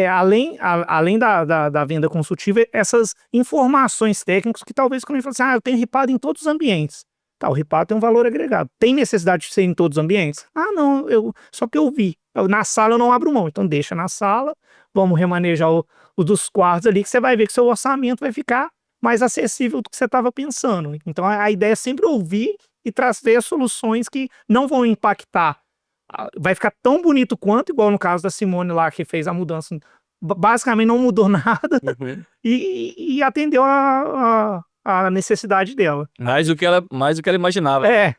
além da venda consultiva, essas informações técnicas que talvez quando a gente fala assim, eu tenho ripado em todos os ambientes. Tá, o ripado tem um valor agregado. Tem necessidade de ser em todos os ambientes? Não, só que eu vi. Na sala eu não abro mão, então deixa na sala, vamos remanejar o dos quartos ali, que você vai ver que seu orçamento vai ficar mais acessível do que você estava pensando. Então a ideia é sempre ouvir e trazer soluções que não vão impactar. Vai ficar tão bonito quanto, igual no caso da Simone lá, que fez a mudança. Basicamente não mudou nada e atendeu a necessidade dela. Mais do que ela imaginava. É.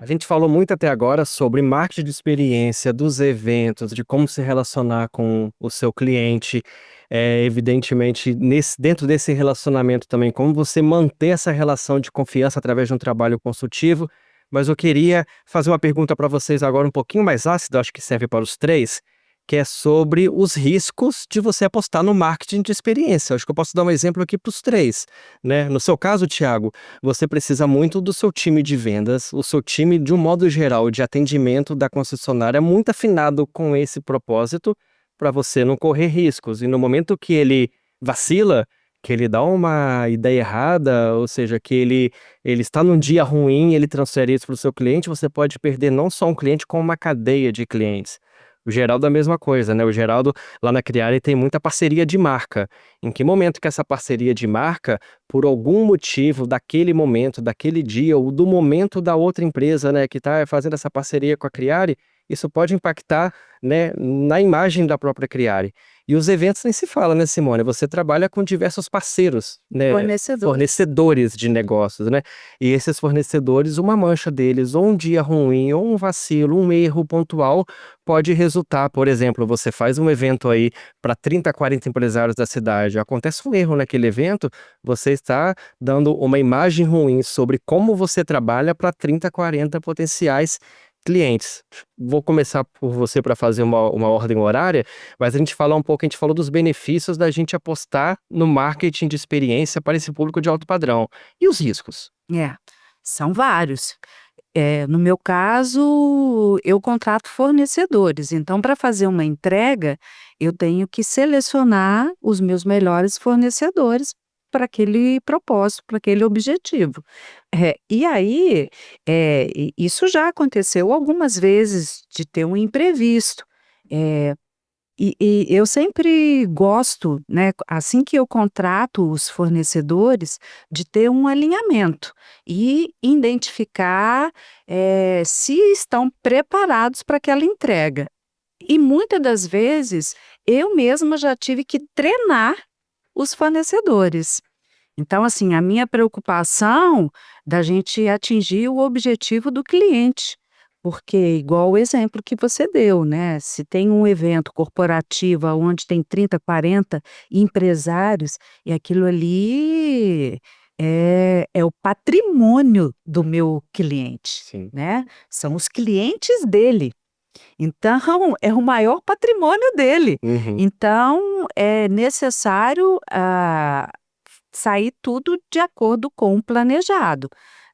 A gente falou muito até agora sobre marketing de experiência, dos eventos, de como se relacionar com o seu cliente. Evidentemente, dentro desse relacionamento também, como você manter essa relação de confiança através de um trabalho consultivo. Mas eu queria fazer uma pergunta para vocês agora um pouquinho mais ácida, acho que serve para os três, que é sobre os riscos de você apostar no marketing de experiência. Acho que eu posso dar um exemplo aqui para os três, né? No seu caso, Thiago, você precisa muito do seu time de vendas, o seu time, de um modo geral, de atendimento da concessionária, muito afinado com esse propósito, para você não correr riscos. E no momento que ele vacila, que ele dá uma ideia errada, ou seja, que ele está num dia ruim, ele transfere isso para o seu cliente, você pode perder não só um cliente, como uma cadeia de clientes. O Geraldo é a mesma coisa, né? O Geraldo, lá na Criare, tem muita parceria de marca. Em que momento que essa parceria de marca, por algum motivo, daquele momento, daquele dia, ou do momento da outra empresa, né, que está fazendo essa parceria com a Criare, isso pode impactar, né, na imagem da própria Criare. E os eventos nem se fala, né, Simone? Você trabalha com diversos parceiros, né? Fornecedores de negócios, né? E esses fornecedores, uma mancha deles, ou um dia ruim, ou um vacilo, um erro pontual, pode resultar, por exemplo, você faz um evento aí para 30, 40 empresários da cidade, acontece um erro naquele evento, você está dando uma imagem ruim sobre como você trabalha para 30, 40 potenciais clientes. Vou começar por você para fazer uma ordem horária, mas a gente falou dos benefícios da gente apostar no marketing de experiência para esse público de alto padrão. E os riscos? São vários. No meu caso, eu contrato fornecedores. Então, para fazer uma entrega, eu tenho que selecionar os meus melhores fornecedores para aquele propósito, para aquele objetivo. E aí, isso já aconteceu algumas vezes de ter um imprevisto. E eu sempre gosto, né, assim que eu contrato os fornecedores, de ter um alinhamento e identificar se estão preparados para aquela entrega. E muitas das vezes eu mesma já tive que treinar os fornecedores. Então, assim, a minha preocupação da gente atingir o objetivo do cliente. Porque, igual o exemplo que você deu, né? Se tem um evento corporativo onde tem 30, 40 empresários, e aquilo ali é o patrimônio do meu cliente, Sim. né? São os clientes dele. Então, é o maior patrimônio dele. Então, é necessário sair tudo de acordo com o planejado,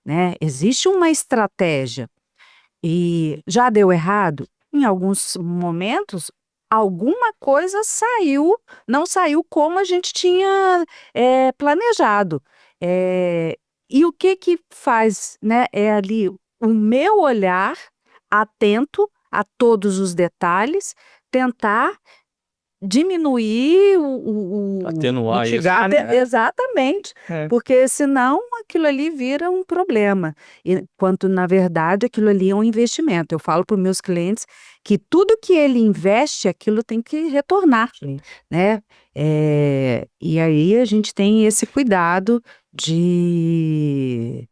né? Existe uma estratégia. E já deu errado? Em alguns momentos, alguma coisa não saiu como a gente tinha planejado. E o que faz, né? É ali o meu olhar atento a todos os detalhes, tentar diminuir Atenuar isso. Mitigar, né? Exatamente, porque senão aquilo ali vira um problema, enquanto na verdade aquilo ali é um investimento. Eu falo para os meus clientes que tudo que ele investe, aquilo tem que retornar, né? E aí a gente tem esse cuidado de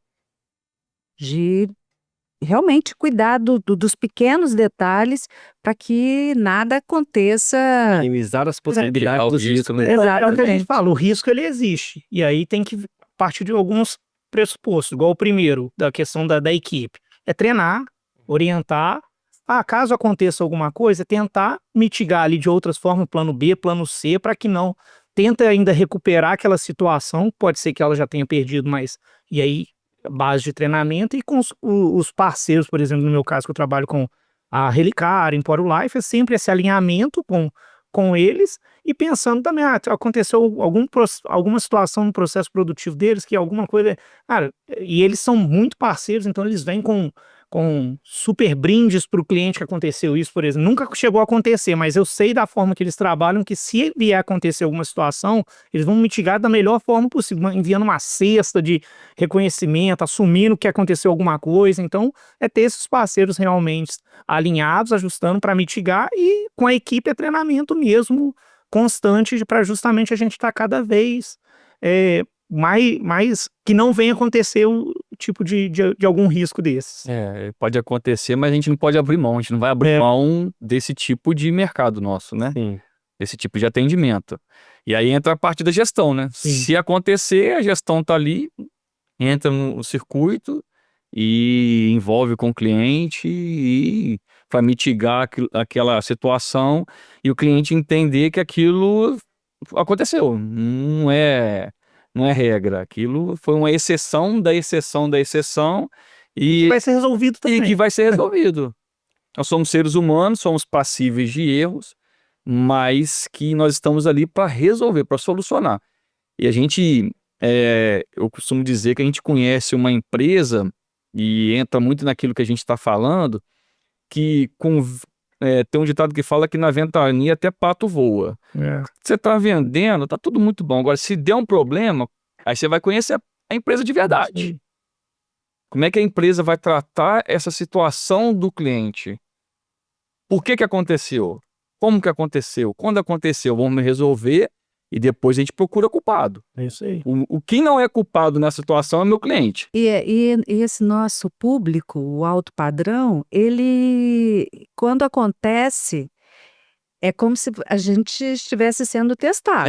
realmente cuidar dos pequenos detalhes para que nada aconteça. Minimizar as possibilidades dos riscos, né? É o que a gente fala, o risco ele existe. E aí tem que partir de alguns pressupostos, igual o primeiro, da questão da equipe. É treinar, orientar. Caso aconteça alguma coisa, tentar mitigar ali de outras formas, plano B, plano C, para que não tenta ainda recuperar aquela situação. Pode ser que ela já tenha perdido, mas e aí base de treinamento e com os parceiros, por exemplo, no meu caso que eu trabalho com a Relicar, Empório Life, é sempre esse alinhamento com eles e pensando também, aconteceu alguma situação no processo produtivo deles, que alguma coisa, cara, e eles são muito parceiros, então eles vêm com com super brindes para o cliente que aconteceu isso, por exemplo. Nunca chegou a acontecer, mas eu sei da forma que eles trabalham que se vier a acontecer alguma situação, eles vão mitigar da melhor forma possível, enviando uma cesta de reconhecimento, assumindo que aconteceu alguma coisa. Então, é ter esses parceiros realmente alinhados, ajustando para mitigar, e com a equipe é treinamento mesmo, constante, para justamente a gente estar cada vez mais que não venha acontecer o tipo de algum risco desses. Pode acontecer, mas a gente não pode abrir mão, a gente não vai abrir mão desse tipo de mercado nosso, né? Sim. Esse tipo de atendimento. E aí entra a parte da gestão, né? Sim. Se acontecer, a gestão tá ali, entra no circuito e envolve com o cliente e para mitigar aquela situação e o cliente entender que aquilo aconteceu, não é regra, aquilo foi uma exceção da exceção da exceção e Vai ser resolvido também. que vai ser resolvido. Nós somos seres humanos, somos passíveis de erros, mas que nós estamos ali para resolver, para solucionar. E a gente, eu costumo dizer que a gente conhece uma empresa, e entra muito naquilo que a gente está falando, que tem um ditado que fala que na ventania até pato voa. Você está vendendo, tá tudo muito bom. Agora, se der um problema, aí você vai conhecer a empresa de verdade. Sim. Como é que a empresa vai tratar essa situação do cliente? Por que aconteceu? Como que aconteceu? Quando aconteceu? Vamos resolver e depois a gente procura culpado. É isso aí. O que não é culpado nessa situação é meu cliente. E esse nosso público, o alto padrão, ele, quando acontece, é como se a gente estivesse sendo testado.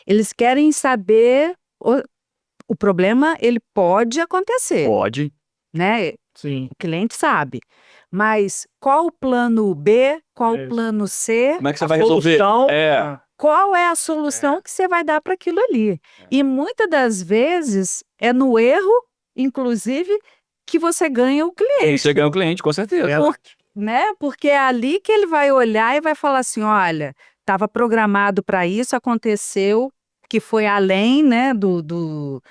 Eles querem saber, o problema, ele pode acontecer, Pode. né? Sim. O cliente sabe. Mas qual o plano B, qual o plano C, Como é que você vai resolver? qual é a solução que você vai dar para aquilo ali? E muitas das vezes é no erro, inclusive, que você ganha o cliente. Você ganha o cliente, com certeza. Né? Porque é ali que ele vai olhar e vai falar assim, olha, estava programado para isso, aconteceu, que foi além, né, do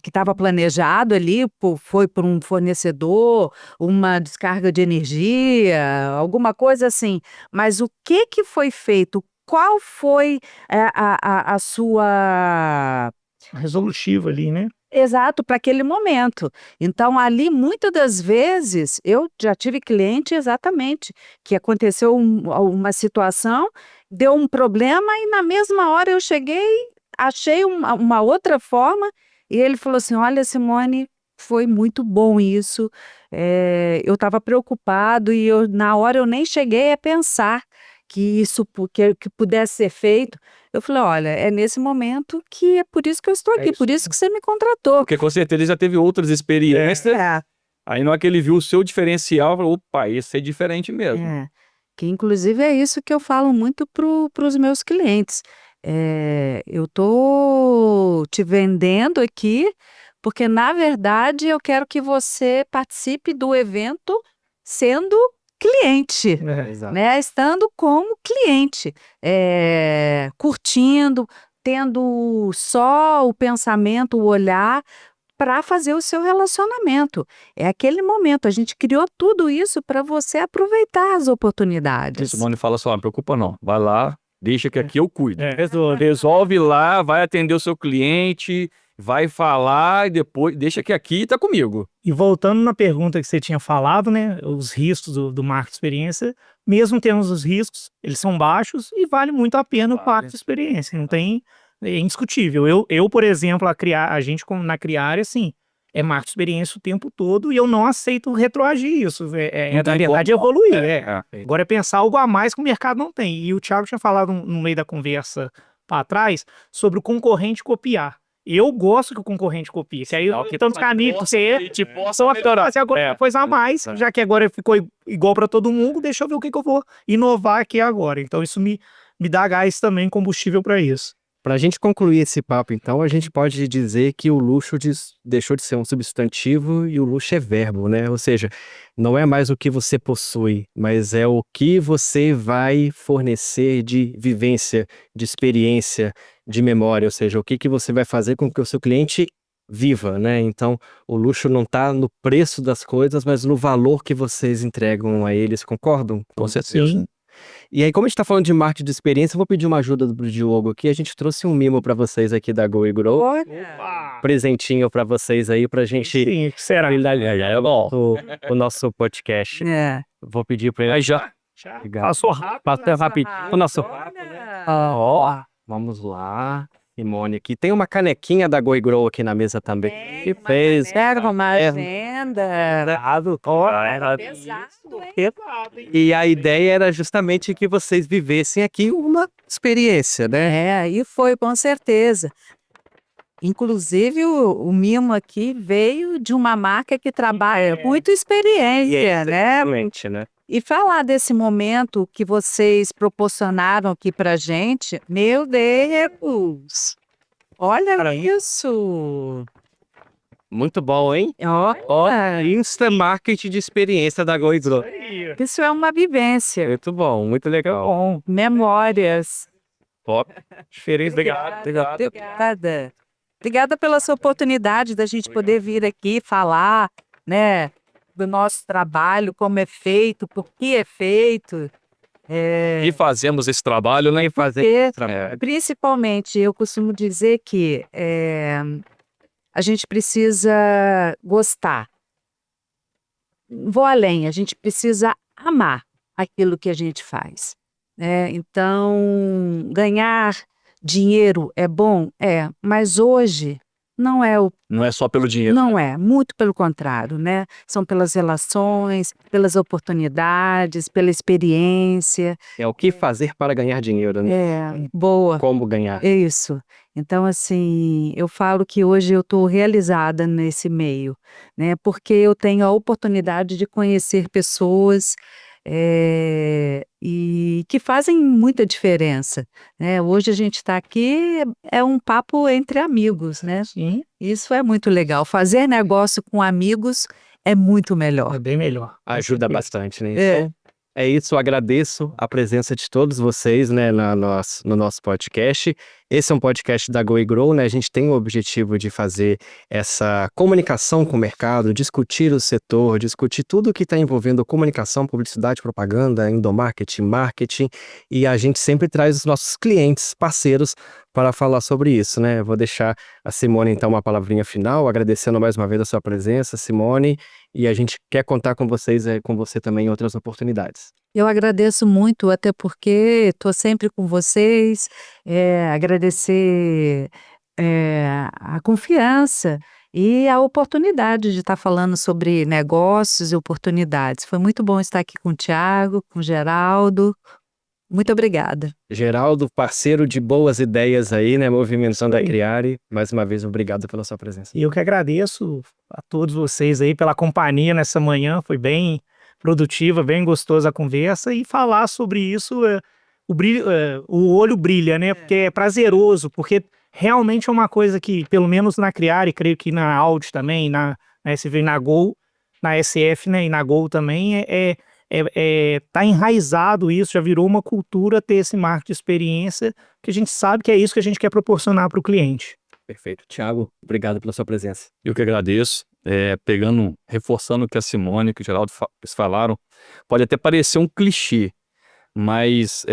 que estava planejado ali, foi por um fornecedor, uma descarga de energia, alguma coisa assim. Mas o que foi feito? Qual foi a sua... Resolutivo ali, né? Exato, para aquele momento. Então, ali, muitas das vezes, eu já tive cliente exatamente, que aconteceu uma situação, deu um problema e na mesma hora eu cheguei, achei uma outra forma e ele falou assim, olha, Simone, foi muito bom isso, eu estava preocupado e na hora eu nem cheguei a pensar que isso que pudesse ser feito. Eu falei, olha, é nesse momento que é por isso que eu estou aqui, por isso que você me contratou. Porque com certeza ele já teve outras experiências. Aí na hora que ele viu o seu diferencial, falou, opa, esse é diferente mesmo. Que inclusive é isso que eu falo muito para os meus clientes. Eu estou te vendendo aqui porque, na verdade, eu quero que você participe do evento sendo cliente, né? Estando como cliente, curtindo, tendo só o pensamento, o olhar para fazer o seu relacionamento. É aquele momento, a gente criou tudo isso para você aproveitar as oportunidades. Simone fala só, não preocupa não, vai lá, deixa que aqui eu cuido. Resolve lá, vai atender o seu cliente, vai falar e depois deixa que aqui tá comigo. E voltando na pergunta que você tinha falado, né, os riscos do marketing de experiência, mesmo tendo os riscos, eles são baixos e vale muito a pena o marketing de experiência, não tem, é indiscutível. Eu, por exemplo, a gente na Criare, assim, é marketing de experiência o tempo todo e eu não aceito retroagir isso, na verdade evoluir, Agora é pensar algo a mais que o mercado não tem. E o Thiago tinha falado no meio da conversa para trás sobre o concorrente copiar. Eu gosto que o concorrente copie. Se aí tanto canito, só fazer agora coisa a mais, já que agora ficou igual para todo mundo, deixa eu ver o que eu vou inovar aqui agora. Então isso me dá gás também, combustível para isso. Para a gente concluir esse papo, então, a gente pode dizer que o luxo deixou de ser um substantivo e o luxo é verbo, né? Ou seja, não é mais o que você possui, mas é o que você vai fornecer de vivência, de experiência, de memória. Ou seja, o que você vai fazer com que o seu cliente viva, né? Então, o luxo não está no preço das coisas, mas no valor que vocês entregam a eles, concordam? Com certeza. Sim. E aí, como a gente tá falando de marketing de experiência, eu vou pedir uma ajuda do Diogo aqui. A gente trouxe um mimo para vocês aqui da Go e Grow. Olha, Presentinho para vocês aí, pra gente Sim, o que será? É bom. o nosso podcast. é. Vou pedir para ele. Aí já. Obrigado. Passou rápido. Passa rápido. O nosso. Olha. Ó, vamos lá. Simone aqui. Tem uma canequinha da Go e Grow aqui na mesa também. Tem Que uma fez. caneca, uma É. agenda. Pesado, hein? E a ideia era justamente que vocês vivessem aqui uma experiência, né? É, e foi com certeza. Inclusive, o mimo aqui veio de uma marca que trabalha muito experiência, né? Exatamente, né? E falar desse momento que vocês proporcionaram aqui pra gente, meu Deus! Olha Caramba. isso! Muito bom, hein? Ó, Insta Marketing de experiência da Go e Grow. Isso é uma vivência. Muito bom, muito legal. Bom, memórias. Top. Diferente. Obrigada. Obrigada pela sua oportunidade da gente poder vir aqui falar, né, do nosso trabalho, como é feito, por que é feito. E fazemos esse trabalho, né? Porque, trabalho. principalmente, eu costumo dizer que a gente precisa gostar. Vou além, a gente precisa amar aquilo que a gente faz, né? Então, ganhar dinheiro é bom? É, mas hoje não é Não é só pelo dinheiro. não é, muito pelo contrário, né? São pelas relações, pelas oportunidades, pela experiência. É o que fazer para ganhar dinheiro, né? É, boa. Como ganhar. É isso. Então, assim, eu falo que hoje eu estou realizada nesse meio, né? Porque eu tenho a oportunidade de conhecer pessoas e que fazem muita diferença, né? Hoje a gente está aqui, é um papo entre amigos, né? Sim, Isso é muito legal. Fazer negócio com amigos é muito melhor. é bem melhor. Ajuda bastante, né? É. Então, é isso, eu agradeço a presença de todos vocês, né, no nosso podcast. Esse é um podcast da Go e Grow, né? A gente tem o objetivo de fazer essa comunicação com o mercado, discutir o setor, discutir tudo que está envolvendo comunicação, publicidade, propaganda, endomarketing, marketing, e a gente sempre traz os nossos clientes, parceiros, para falar sobre isso, né? Eu vou deixar a Simone, então, uma palavrinha final, agradecendo mais uma vez a sua presença, Simone, e a gente quer contar com vocês, com você também em outras oportunidades. Eu agradeço muito, até porque estou sempre com vocês, agradecer a confiança e a oportunidade de estar falando sobre negócios e oportunidades. Foi muito bom estar aqui com o Thiago, com o Geraldo. Muito obrigada. Geraldo, parceiro de boas ideias aí, né? Movimentando a Criare. Mais uma vez, obrigado pela sua presença. E eu que agradeço a todos vocês aí pela companhia nessa manhã, foi bem produtiva, bem gostosa a conversa, e falar sobre isso, o olho brilha, né? Porque é prazeroso, porque realmente é uma coisa que, pelo menos na Criare, creio que na Audi também, na SV, na Gol, na SF, né, e na Gol também, tá enraizado isso, já virou uma cultura ter esse marketing de experiência, que a gente sabe que é isso que a gente quer proporcionar para o cliente. Perfeito. Thiago, obrigado pela sua presença. Eu que agradeço. Reforçando o que a Simone e o Geraldo falaram, pode até parecer um clichê, mas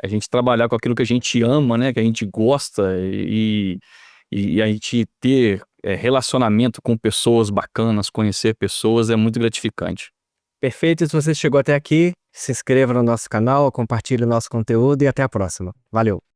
a gente trabalhar com aquilo que a gente ama, né, que a gente gosta, e a gente ter relacionamento com pessoas bacanas, conhecer pessoas, é muito gratificante. Perfeito. E se você chegou até aqui, se inscreva no nosso canal, compartilhe o nosso conteúdo e até a próxima. Valeu!